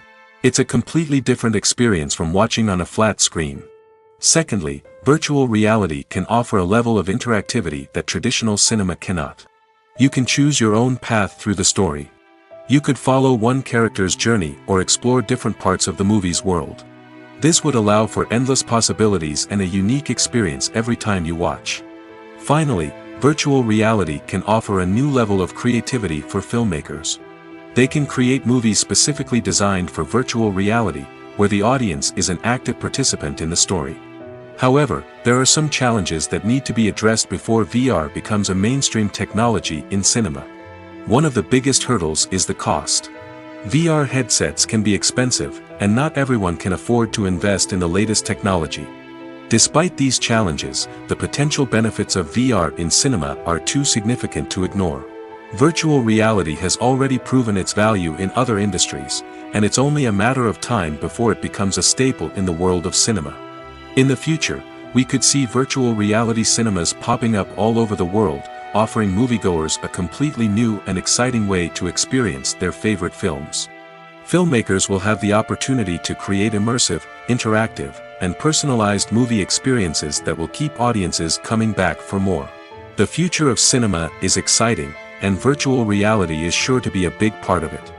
It's a completely different experience from watching on a flat screen. Secondly, virtual reality can offer a level of interactivity that traditional cinema cannot. You can choose your own path through the story. You could follow one character's journey or explore different parts of the movie's world. This would allow for endless possibilities and a unique experience every time you watch. Finally, virtual reality can offer a new level of creativity for filmmakers. They can create movies specifically designed for virtual reality, where the audience is an active participant in the story. However, there are some challenges that need to be addressed before VR becomes a mainstream technology in cinema. One of the biggest hurdles is the cost. VR headsets can be expensive, and not everyone can afford to invest in the latest technology. Despite these challenges, the potential benefits of VR in cinema are too significant to ignore. Virtual reality has already proven its value in other industries, and it's only a matter of time before it becomes a staple in the world of cinema. In the future, we could see virtual reality cinemas popping up all over the world, offering moviegoers a completely new and exciting way to experience their favorite films. Filmmakers will have the opportunity to create immersive, interactive, and personalized movie experiences that will keep audiences coming back for more. The future of cinema is exciting, and virtual reality is sure to be a big part of it.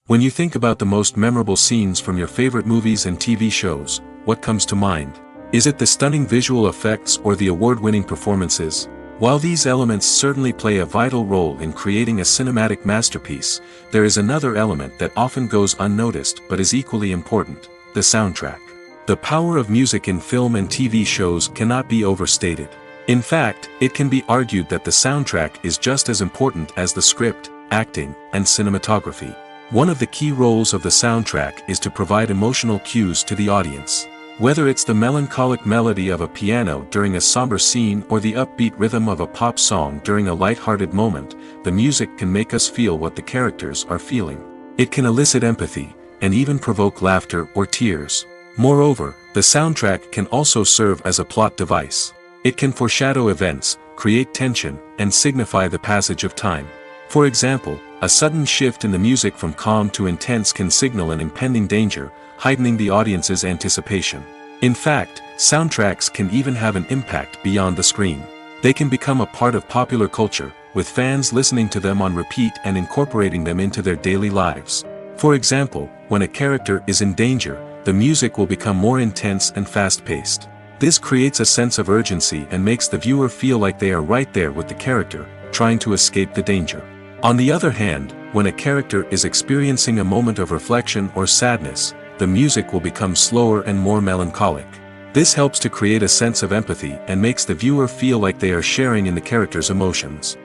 When you think about the most memorable scenes from your favorite movies and TV shows, what comes to mind? Is it the stunning visual effects or the award-winning performances? While these elements certainly play a vital role in creating a cinematic masterpiece, there is another element that often goes unnoticed but is equally important: the soundtrack. The power of music in film and TV shows cannot be overstated. In fact, it can be argued that the soundtrack is just as important as the script, acting, and cinematography. One of the key roles of the soundtrack is to provide emotional cues to the audience. Whether it's the melancholic melody of a piano during a somber scene or the upbeat rhythm of a pop song during a light-hearted moment, the music can make us feel what the characters are feeling. It can elicit empathy, and even provoke laughter or tears. Moreover, the soundtrack can also serve as a plot device. It can foreshadow events, create tension, and signify the passage of time. For example, a sudden shift in the music from calm to intense can signal an impending danger, heightening the audience's anticipation. In fact, soundtracks can even have an impact beyond the screen. They can become a part of popular culture, with fans listening to them on repeat and incorporating them into their daily lives. For example, when a character is in danger, the music will become more intense and fast-paced. This creates a sense of urgency and makes the viewer feel like they are right there with the character, trying to escape the danger. On the other hand, when a character is experiencing a moment of reflection or sadness, the music will become slower and more melancholic. This helps to create a sense of empathy and makes the viewer feel like they are sharing in the character's emotions.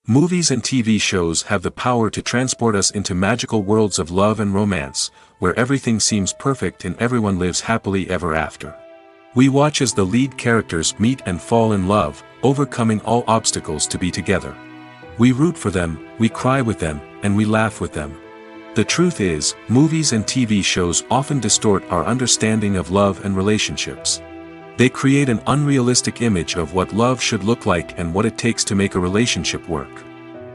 Movies and TV shows have the power to transport us into magical worlds of love and romance, where everything seems perfect and everyone lives happily ever after. We watch as the lead characters meet and fall in love, overcoming all obstacles to be together. We root for them, we cry with them, and we laugh with them. The truth is, movies and TV shows often distort our understanding of love and relationships. They create an unrealistic image of what love should look like and what it takes to make a relationship work.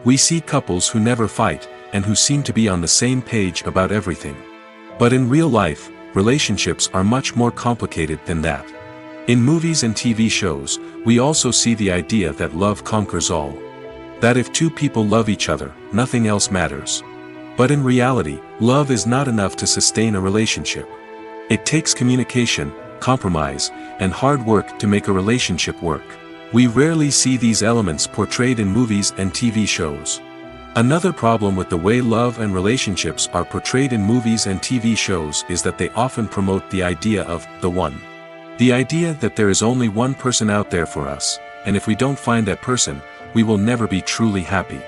We see couples who never fight, and who seem to be on the same page about everything. But in real life, relationships are much more complicated than that. In movies and TV shows, we also see the idea that love conquers all. That if two people love each other, nothing else matters. But in reality, love is not enough to sustain a relationship. It takes communication, compromise, and hard work to make a relationship work. We rarely see these elements portrayed in movies and TV shows. Another problem with the way love and relationships are portrayed in movies and TV shows is that they often promote the idea of the one. The idea that there is only one person out there for us, and if we don't find that person, we will never be truly happy.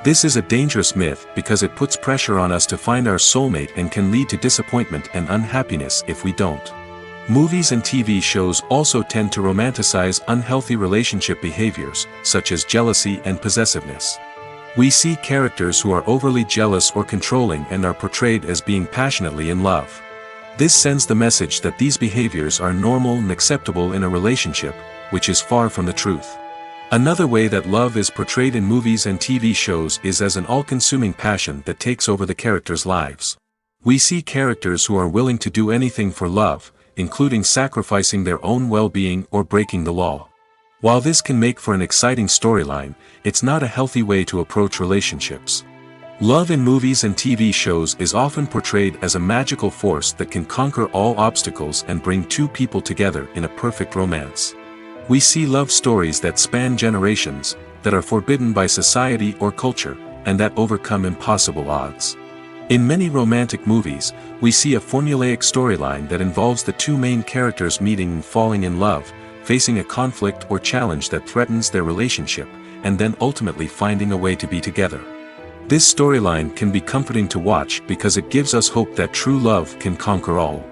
This is a dangerous myth because it puts pressure on us to find our soulmate and can lead to disappointment and unhappiness if we don't. Movies and TV shows also tend to romanticize unhealthy relationship behaviors, such as jealousy and possessiveness. We see characters who are overly jealous or controlling and are portrayed as being passionately in love. This sends the message that these behaviors are normal and acceptable in a relationship, which is far from the truth. Another way that love is portrayed in movies and TV shows is as an all-consuming passion that takes over the characters' lives. We see characters who are willing to do anything for love, including sacrificing their own well-being or breaking the law. While this can make for an exciting storyline, it's not a healthy way to approach relationships. Love in movies and TV shows is often portrayed as a magical force that can conquer all obstacles and bring two people together in a perfect romance. We see love stories that span generations, that are forbidden by society or culture, and that overcome impossible odds. In many romantic movies, we see a formulaic storyline that involves the two main characters meeting and falling in love, facing a conflict or challenge that threatens their relationship, and then ultimately finding a way to be together. This storyline can be comforting to watch because it gives us hope that true love can conquer all.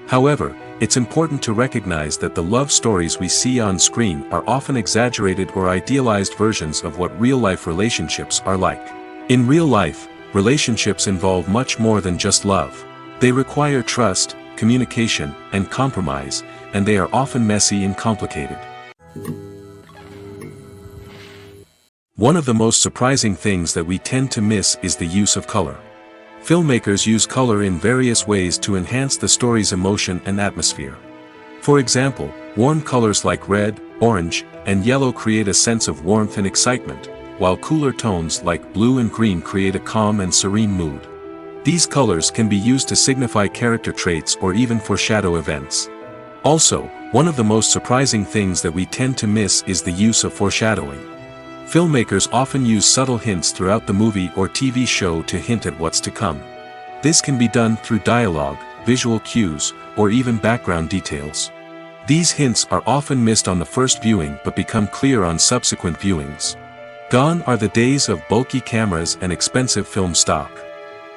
However, it's important to recognize that the love stories we see on screen are often exaggerated or idealized versions of what real-life relationships are like. In real life, relationships involve much more than just love. They require trust, communication, and compromise, and they are often messy and complicated. One of the most surprising things that we tend to miss is the use of color. Filmmakers use color in various ways to enhance the story's emotion and atmosphere. For example, warm colors like red, orange, and yellow create a sense of warmth and excitement, while cooler tones like blue and green create a calm and serene mood. These colors can be used to signify character traits or even foreshadow events. Also, one of the most surprising things that we tend to miss is the use of foreshadowing. Filmmakers often use subtle hints throughout the movie or TV show to hint at what's to come. This can be done through dialogue, visual cues, or even background details. These hints are often missed on the first viewing but become clear on subsequent viewings. Gone are the days of bulky cameras and expensive film stock.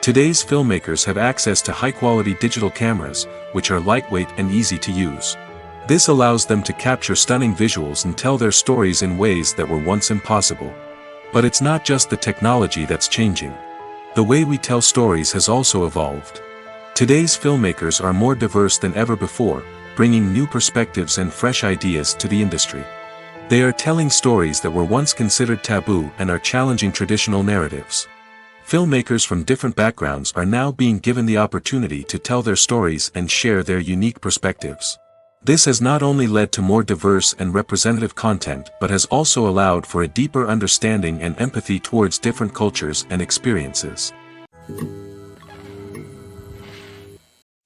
Today's filmmakers have access to high-quality digital cameras, which are lightweight and easy to use. This allows them to capture stunning visuals and tell their stories in ways that were once impossible. But it's not just the technology that's changing. The way we tell stories has also evolved. Today's filmmakers are more diverse than ever before, bringing new perspectives and fresh ideas to the industry. They are telling stories that were once considered taboo and are challenging traditional narratives. Filmmakers from different backgrounds are now being given the opportunity to tell their stories and share their unique perspectives. This has not only led to more diverse and representative content but has also allowed for a deeper understanding and empathy towards different cultures and experiences.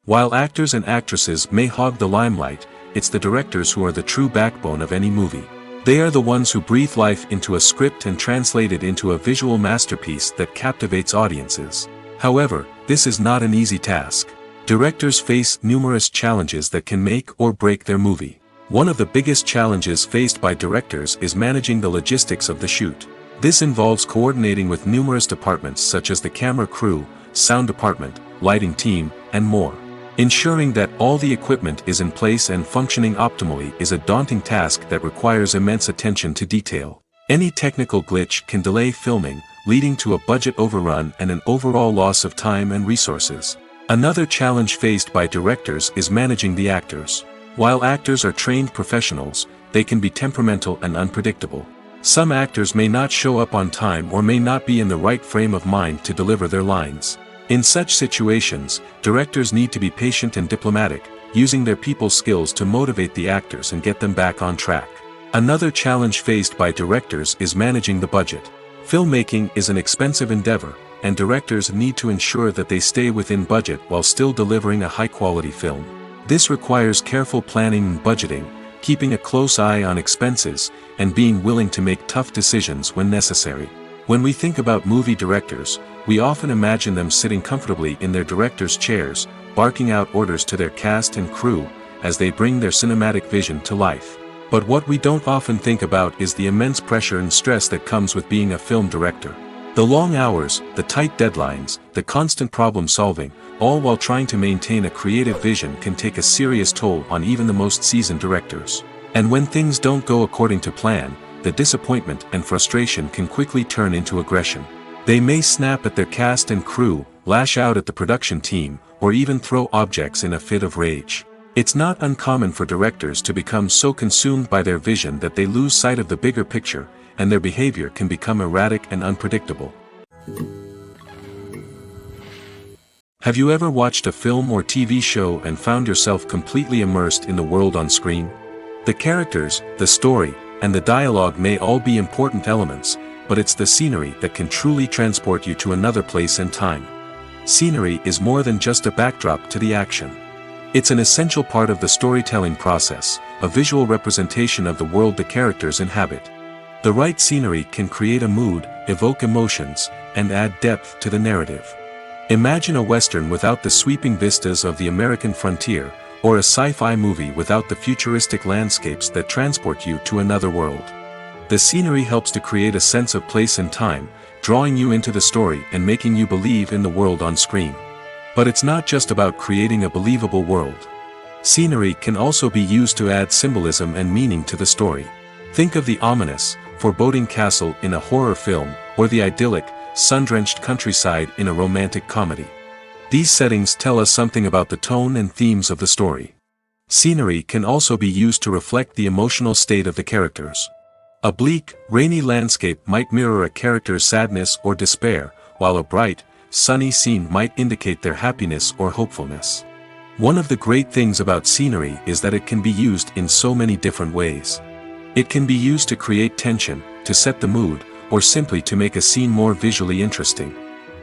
While actors and actresses may hog the limelight, it's the directors who are the true backbone of any movie. They are the ones who breathe life into a script and translate it into a visual masterpiece that captivates audiences. However, this is not an easy task. Directors face numerous challenges that can make or break their movie. One of the biggest challenges faced by directors is managing the logistics of the shoot. This involves coordinating with numerous departments such as the camera crew, sound department, lighting team, and more. Ensuring that all the equipment is in place and functioning optimally is a daunting task that requires immense attention to detail. Any technical glitch can delay filming, leading to a budget overrun and an overall loss of time and resources. Another challenge faced by directors is managing the actors. While actors are trained professionals, they can be temperamental and unpredictable. Some actors may not show up on time or may not be in the right frame of mind to deliver their lines. In such situations, directors need to be patient and diplomatic, using their people skills to motivate the actors and get them back on track. Another challenge faced by directors is managing the budget. Filmmaking is an expensive endeavor, and directors need to ensure that they stay within budget while still delivering a high-quality film. This requires careful planning and budgeting, keeping a close eye on expenses, and being willing to make tough decisions when necessary. When we think about movie directors, we often imagine them sitting comfortably in their director's chairs, barking out orders to their cast and crew, as they bring their cinematic vision to life. But what we don't often think about is the immense pressure and stress that comes with being a film director. The long hours, the tight deadlines, the constant problem solving, all while trying to maintain a creative vision can take a serious toll on even the most seasoned directors. And when things don't go according to plan, the disappointment and frustration can quickly turn into aggression. They may snap at their cast and crew, lash out at the production team, or even throw objects in a fit of rage. It's not uncommon for directors to become so consumed by their vision that they lose sight of the bigger picture, and their behavior can become erratic and unpredictable. Have you ever watched a film or TV show and found yourself completely immersed in the world on screen? The characters, the story, and the dialogue may all be important elements, but it's the scenery that can truly transport you to another place and time. Scenery is more than just a backdrop to the action. It's an essential part of the storytelling process, a visual representation of the world the characters inhabit. The right scenery can create a mood, evoke emotions, and add depth to the narrative. Imagine a Western without the sweeping vistas of the American frontier, or a sci-fi movie without the futuristic landscapes that transport you to another world. The scenery helps to create a sense of place and time, drawing you into the story and making you believe in the world on screen. But it's not just about creating a believable world. Scenery can also be used to add symbolism and meaning to the story. Think of the ominous, foreboding castle in a horror film, or the idyllic, sun-drenched countryside in a romantic comedy. These settings tell us something about the tone and themes of the story. Scenery can also be used to reflect the emotional state of the characters. A bleak, rainy landscape might mirror a character's sadness or despair, while a bright, sunny scene might indicate their happiness or hopefulness. One of the great things about scenery is that it can be used in so many different ways. It can be used to create tension, to set the mood, or simply to make a scene more visually interesting.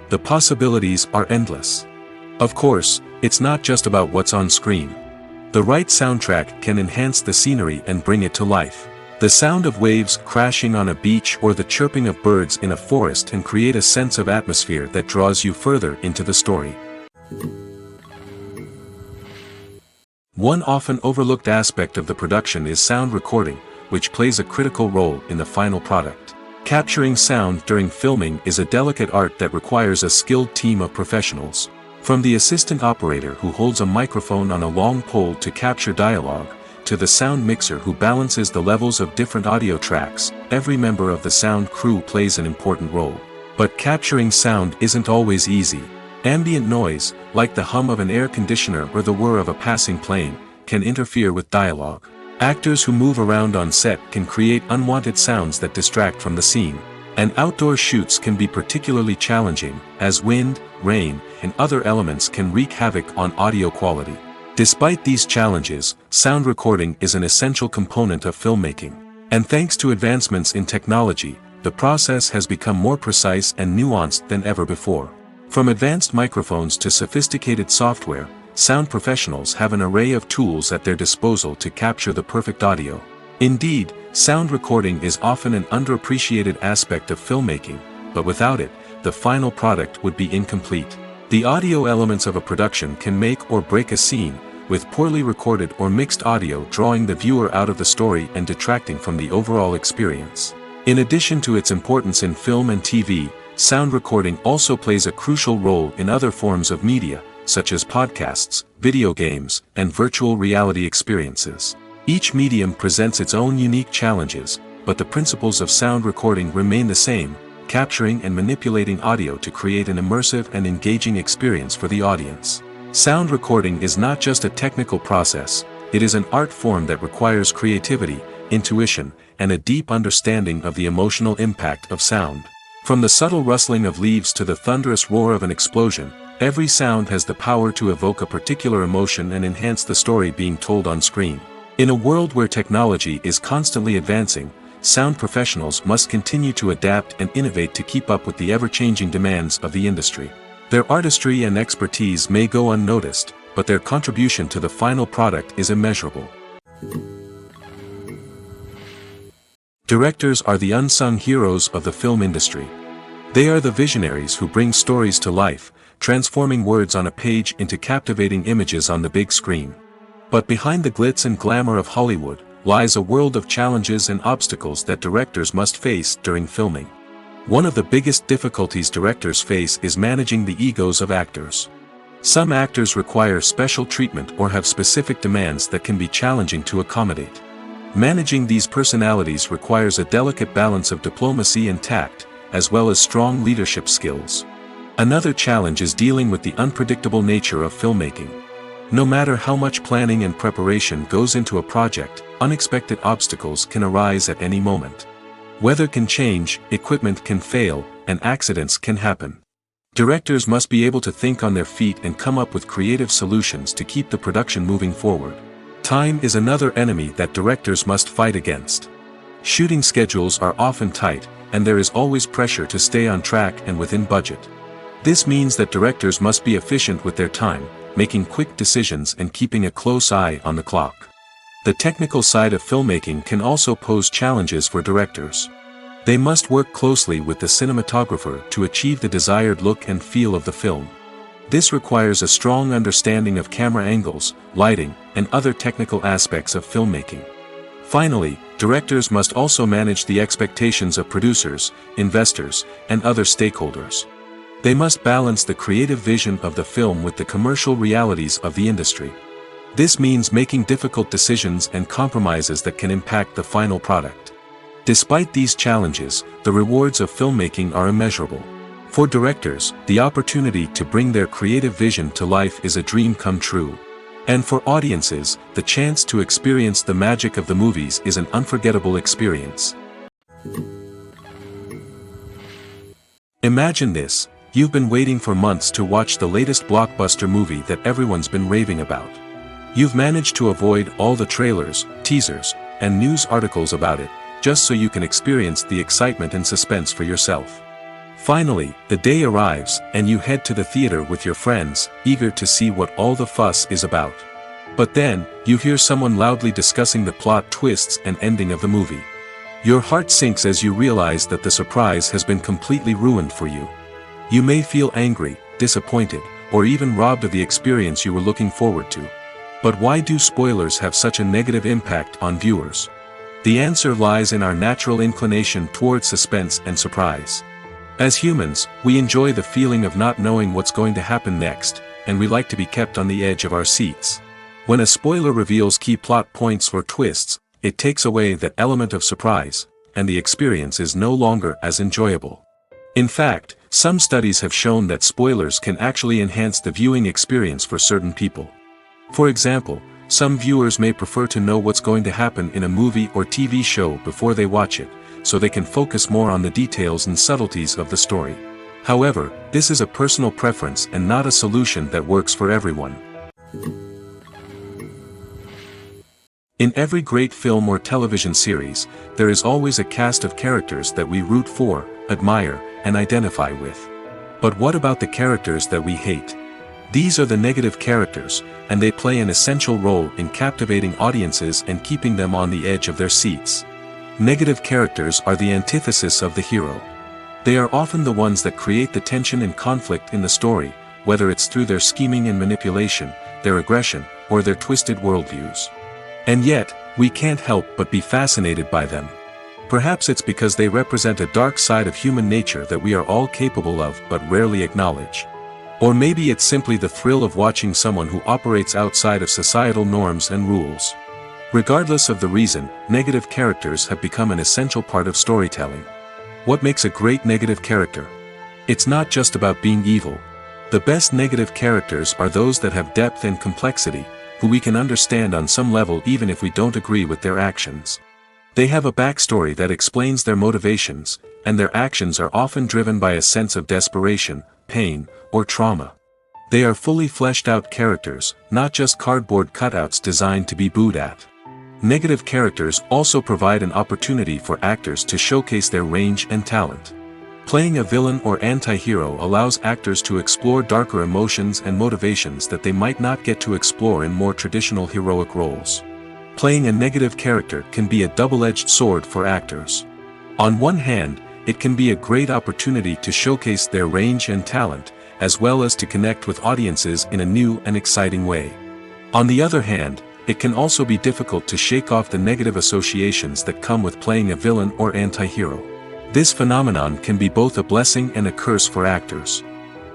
The possibilities are endless. Of course, it's not just about what's on screen. The right soundtrack can enhance the scenery and bring it to life. The sound of waves crashing on a beach or the chirping of birds in a forest can create a sense of atmosphere that draws you further into the story. One often overlooked aspect of the production is sound recording, which plays a critical role in the final product. Capturing sound during filming is a delicate art that requires a skilled team of professionals. From the assistant operator who holds a microphone on a long pole to capture dialogue, to the sound mixer who balances the levels of different audio tracks, every member of the sound crew plays an important role. But capturing sound isn't always easy. Ambient noise, like the hum of an air conditioner or the whir of a passing plane, can interfere with dialogue. Actors who move around on set can create unwanted sounds that distract from the scene. And outdoor shoots can be particularly challenging, as wind, rain, and other elements can wreak havoc on audio quality. Despite these challenges, sound recording is an essential component of filmmaking. And thanks to advancements in technology, the process has become more precise and nuanced than ever before. From advanced microphones to sophisticated software, sound professionals have an array of tools at their disposal to capture the perfect audio. Indeed, sound recording is often an underappreciated aspect of filmmaking, but without it, the final product would be incomplete. The audio elements of a production can make or break a scene, with poorly recorded or mixed audio drawing the viewer out of the story and detracting from the overall experience. In addition to its importance in film and TV, sound recording also plays a crucial role in other forms of media, such as podcasts, video games, and virtual reality experiences. Each medium presents its own unique challenges, but the principles of sound recording remain the same, capturing and manipulating audio to create an immersive and engaging experience for the audience. Sound recording is not just a technical process, it is an art form that requires creativity, intuition, and a deep understanding of the emotional impact of sound. From the subtle rustling of leaves to the thunderous roar of an explosion, every sound has the power to evoke a particular emotion and enhance the story being told on screen. In a world where technology is constantly advancing, sound professionals must continue to adapt and innovate to keep up with the ever-changing demands of the industry. Their artistry and expertise may go unnoticed, but their contribution to the final product is immeasurable. Directors are the unsung heroes of the film industry. They are the visionaries who bring stories to life, transforming words on a page into captivating images on the big screen. But behind the glitz and glamour of Hollywood, lies a world of challenges and obstacles that directors must face during filming. One of the biggest difficulties directors face is managing the egos of actors. Some actors require special treatment or have specific demands that can be challenging to accommodate. Managing these personalities requires a delicate balance of diplomacy and tact, as well as strong leadership skills. Another challenge is dealing with the unpredictable nature of filmmaking. No matter how much planning and preparation goes into a project, unexpected obstacles can arise at any moment. Weather can change, equipment can fail, and accidents can happen. Directors must be able to think on their feet and come up with creative solutions to keep the production moving forward. Time is another enemy that directors must fight against. Shooting schedules are often tight, and there is always pressure to stay on track and within budget. This means that directors must be efficient with their time, making quick decisions and keeping a close eye on the clock. The technical side of filmmaking can also pose challenges for directors. They must work closely with the cinematographer to achieve the desired look and feel of the film. This requires a strong understanding of camera angles, lighting, and other technical aspects of filmmaking. Finally, directors must also manage the expectations of producers, investors, and other stakeholders. They must balance the creative vision of the film with the commercial realities of the industry. This means making difficult decisions and compromises that can impact the final product. Despite these challenges, the rewards of filmmaking are immeasurable. For directors, the opportunity to bring their creative vision to life is a dream come true. And for audiences, the chance to experience the magic of the movies is an unforgettable experience. Imagine this: you've been waiting for months to watch the latest blockbuster movie that everyone's been raving about. You've managed to avoid all the trailers, teasers, and news articles about it, just so you can experience the excitement and suspense for yourself. Finally, the day arrives, and you head to the theater with your friends, eager to see what all the fuss is about. But then, you hear someone loudly discussing the plot twists and ending of the movie. Your heart sinks as you realize that the surprise has been completely ruined for you. You may feel angry, disappointed, or even robbed of the experience you were looking forward to. But why do spoilers have such a negative impact on viewers? The answer lies in our natural inclination towards suspense and surprise. As humans, we enjoy the feeling of not knowing what's going to happen next, and we like to be kept on the edge of our seats. When a spoiler reveals key plot points or twists, it takes away that element of surprise, and the experience is no longer as enjoyable. In fact, some studies have shown that spoilers can actually enhance the viewing experience for certain people. For example, some viewers may prefer to know what's going to happen in a movie or TV show before they watch it, so they can focus more on the details and subtleties of the story. However, this is a personal preference and not a solution that works for everyone. In every great film or television series, there is always a cast of characters that we root for, admire, and identify with. But what about the characters that we hate? These are the negative characters, and they play an essential role in captivating audiences and keeping them on the edge of their seats. Negative characters are the antithesis of the hero. They are often the ones that create the tension and conflict in the story, whether it's through their scheming and manipulation, their aggression, or their twisted worldviews. And yet, we can't help but be fascinated by them. Perhaps it's because they represent a dark side of human nature that we are all capable of but rarely acknowledge. Or maybe it's simply the thrill of watching someone who operates outside of societal norms and rules. Regardless of the reason, negative characters have become an essential part of storytelling. What makes a great negative character? It's not just about being evil. The best negative characters are those that have depth and complexity, who we can understand on some level even if we don't agree with their actions. They have a backstory that explains their motivations, and their actions are often driven by a sense of desperation, pain, or trauma. They are fully fleshed out characters, not just cardboard cutouts designed to be booed at. Negative characters also provide an opportunity for actors to showcase their range and talent. Playing a villain or anti-hero allows actors to explore darker emotions and motivations that they might not get to explore in more traditional heroic roles. Playing a negative character can be a double-edged sword for actors. On one hand, it can be a great opportunity to showcase their range and talent, as well as to connect with audiences in a new and exciting way. On the other hand, it can also be difficult to shake off the negative associations that come with playing a villain or anti-hero. This phenomenon can be both a blessing and a curse for actors.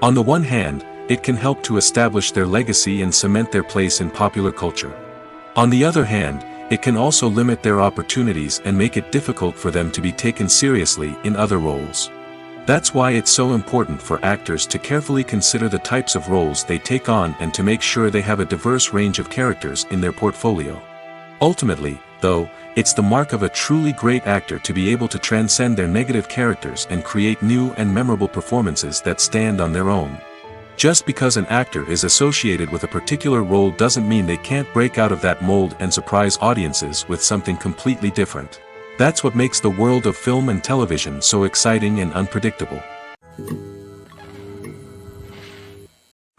On the one hand, it can help to establish their legacy and cement their place in popular culture. On the other hand, it can also limit their opportunities and make it difficult for them to be taken seriously in other roles. That's why it's so important for actors to carefully consider the types of roles they take on and to make sure they have a diverse range of characters in their portfolio. Ultimately, though, it's the mark of a truly great actor to be able to transcend their negative characters and create new and memorable performances that stand on their own. Just because an actor is associated with a particular role doesn't mean they can't break out of that mold and surprise audiences with something completely different. That's what makes the world of film and television so exciting and unpredictable.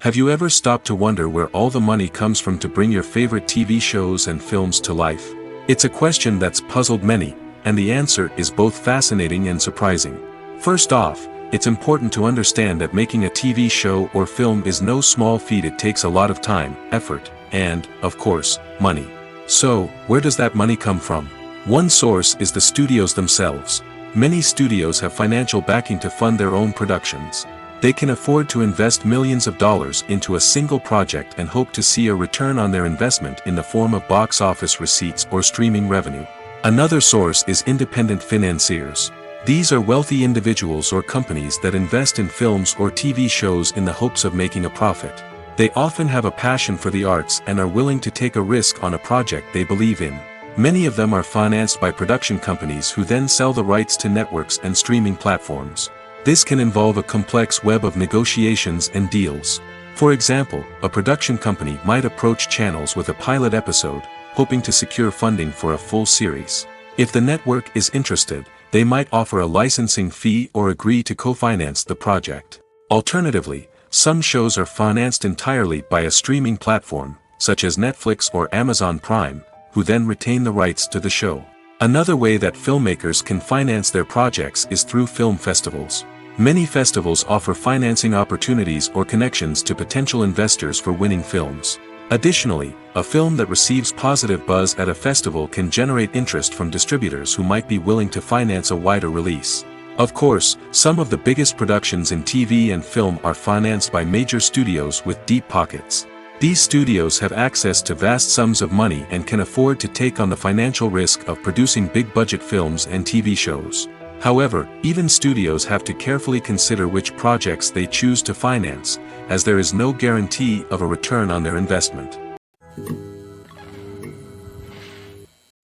Have you ever stopped to wonder where all the money comes from to bring your favorite TV shows and films to life? It's a question that's puzzled many, and the answer is both fascinating and surprising. First off, it's important to understand that making a TV show or film is no small feat. It takes a lot of time, effort, and, of course, money. So, where does that money come from? One source is the studios themselves. Many studios have financial backing to fund their own productions. They can afford to invest millions of dollars into a single project and hope to see a return on their investment in the form of box office receipts or streaming revenue. Another source is independent financiers. These are wealthy individuals or companies that invest in films or TV shows in the hopes of making a profit. They often have a passion for the arts and are willing to take a risk on a project they believe in. Many of them are financed by production companies who then sell the rights to networks and streaming platforms. This can involve a complex web of negotiations and deals. For example, a production company might approach channels with a pilot episode, hoping to secure funding for a full series. If the network is interested, they might offer a licensing fee or agree to co-finance the project. Alternatively, some shows are financed entirely by a streaming platform, such as Netflix or Amazon Prime, who then retain the rights to the show. Another way that filmmakers can finance their projects is through film festivals. Many festivals offer financing opportunities or connections to potential investors for winning films. Additionally, a film that receives positive buzz at a festival can generate interest from distributors who might be willing to finance a wider release. Of course, some of the biggest productions in TV and film are financed by major studios with deep pockets. These studios have access to vast sums of money and can afford to take on the financial risk of producing big-budget films and TV shows. However, even studios have to carefully consider which projects they choose to finance, as there is no guarantee of a return on their investment.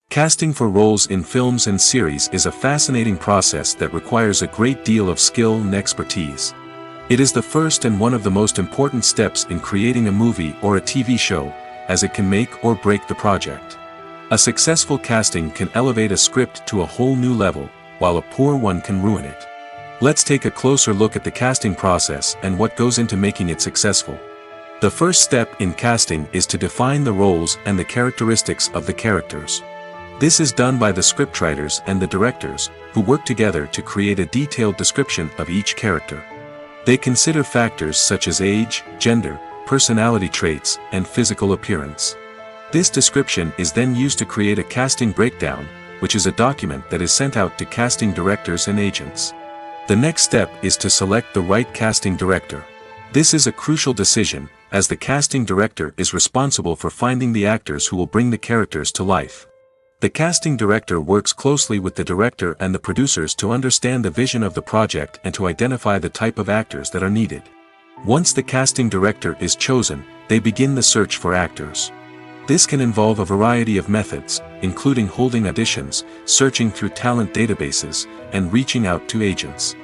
Casting for roles in films and series is a fascinating process that requires a great deal of skill and expertise. It is the first and one of the most important steps in creating a movie or a TV show, as it can make or break the project. A successful casting can elevate a script to a whole new level, while a poor one can ruin it. Let's take a closer look at the casting process and what goes into making it successful. The first step in casting is to define the roles and the characteristics of the characters. This is done by the scriptwriters and the directors, who work together to create a detailed description of each character. They consider factors such as age, gender, personality traits, and physical appearance. This description is then used to create a casting breakdown, which is a document that is sent out to casting directors and agents. The next step is to select the right casting director. This is a crucial decision, as the casting director is responsible for finding the actors who will bring the characters to life. The casting director works closely with the director and the producers to understand the vision of the project and to identify the type of actors that are needed. Once the casting director is chosen, they begin the search for actors. This can involve a variety of methods, including holding auditions, searching through talent databases, and reaching out to agents.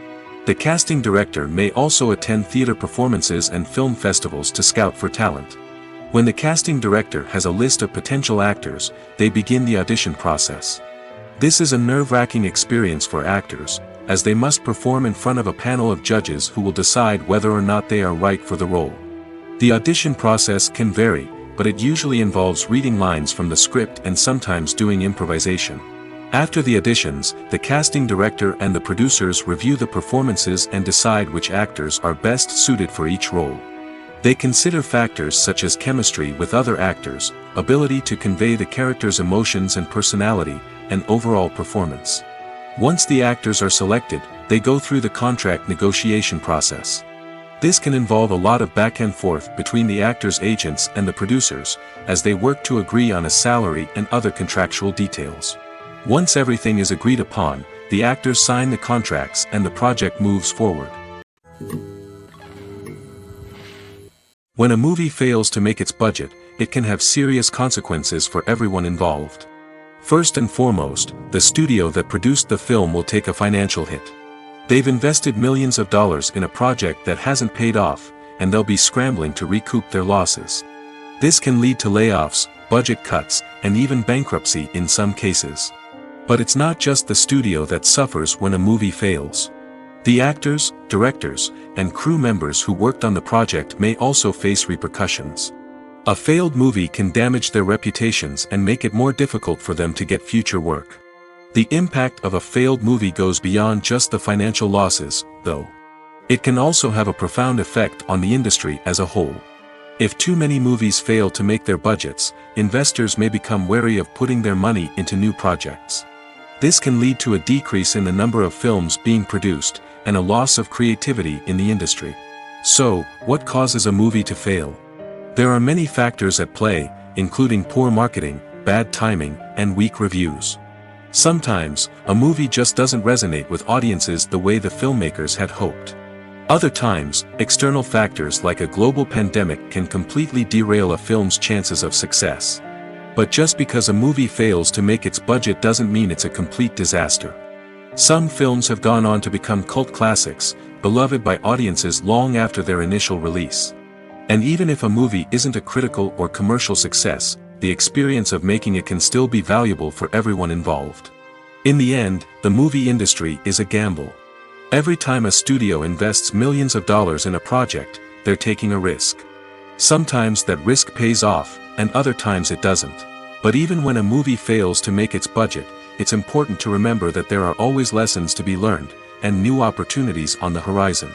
The casting director may also attend theater performances and film festivals to scout for talent. When the casting director has a list of potential actors, they begin the audition process. This is a nerve-wracking experience for actors, as they must perform in front of a panel of judges who will decide whether or not they are right for the role. The audition process can vary, but it usually involves reading lines from the script and sometimes doing improvisation. After the auditions, the casting director and the producers review the performances and decide which actors are best suited for each role. They consider factors such as chemistry with other actors, ability to convey the character's emotions and personality, and overall performance. Once the actors are selected, they go through the contract negotiation process. This can involve a lot of back and forth between the actors' agents and the producers, as they work to agree on a salary and other contractual details. Once everything is agreed upon, the actors sign the contracts and the project moves forward. When a movie fails to make its budget, it can have serious consequences for everyone involved. First and foremost, the studio that produced the film will take a financial hit. They've invested millions of dollars in a project that hasn't paid off, and they'll be scrambling to recoup their losses. This can lead to layoffs, budget cuts, and even bankruptcy in some cases. But it's not just the studio that suffers when a movie fails. The actors, directors, and crew members who worked on the project may also face repercussions. A failed movie can damage their reputations and make it more difficult for them to get future work. The impact of a failed movie goes beyond just the financial losses, though. It can also have a profound effect on the industry as a whole. If too many movies fail to make their budgets, investors may become wary of putting their money into new projects. This can lead to a decrease in the number of films being produced, and a loss of creativity in the industry. So, what causes a movie to fail? There are many factors at play, including poor marketing, bad timing, and weak reviews. Sometimes, a movie just doesn't resonate with audiences the way the filmmakers had hoped. Other times, external factors like a global pandemic can completely derail a film's chances of success. But just because a movie fails to make its budget doesn't mean it's a complete disaster. Some films have gone on to become cult classics, beloved by audiences long after their initial release. And even if a movie isn't a critical or commercial success, the experience of making it can still be valuable for everyone involved. In the end, the movie industry is a gamble. Every time a studio invests millions of dollars in a project, they're taking a risk. Sometimes that risk pays off, and other times it doesn't. But even when a movie fails to make its budget, it's important to remember that there are always lessons to be learned, and new opportunities on the horizon.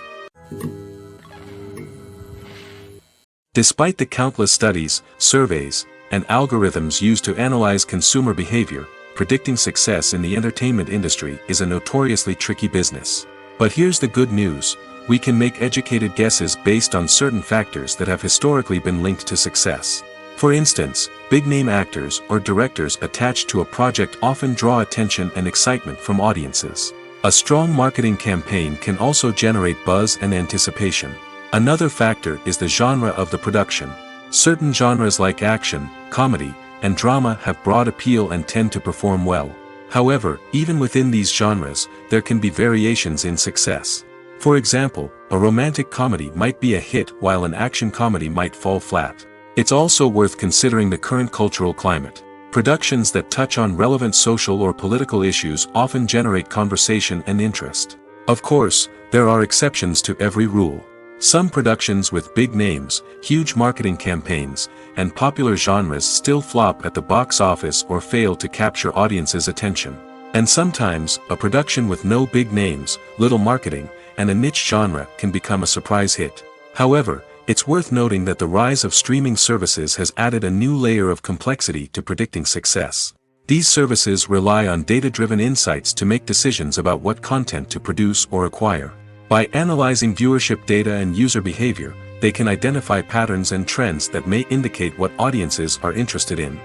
Despite the countless studies, surveys, and algorithms used to analyze consumer behavior, predicting success in the entertainment industry is a notoriously tricky business. But here's the good news: we can make educated guesses based on certain factors that have historically been linked to success. For instance, big-name actors or directors attached to a project often draw attention and excitement from audiences. A strong marketing campaign can also generate buzz and anticipation. Another factor is the genre of the production. Certain genres like action, comedy, and drama have broad appeal and tend to perform well. However, even within these genres, there can be variations in success. For example, a romantic comedy might be a hit while an action comedy might fall flat. It's also worth considering the current cultural climate. Productions that touch on relevant social or political issues often generate conversation and interest. Of course, there are exceptions to every rule. Some productions with big names, huge marketing campaigns, and popular genres still flop at the box office or fail to capture audiences' attention. And sometimes, a production with no big names, little marketing, and a niche genre can become a surprise hit. However, it's worth noting that the rise of streaming services has added a new layer of complexity to predicting success. These services rely on data-driven insights to make decisions about what content to produce or acquire. By analyzing viewership data and user behavior, they can identify patterns and trends that may indicate what audiences are interested in.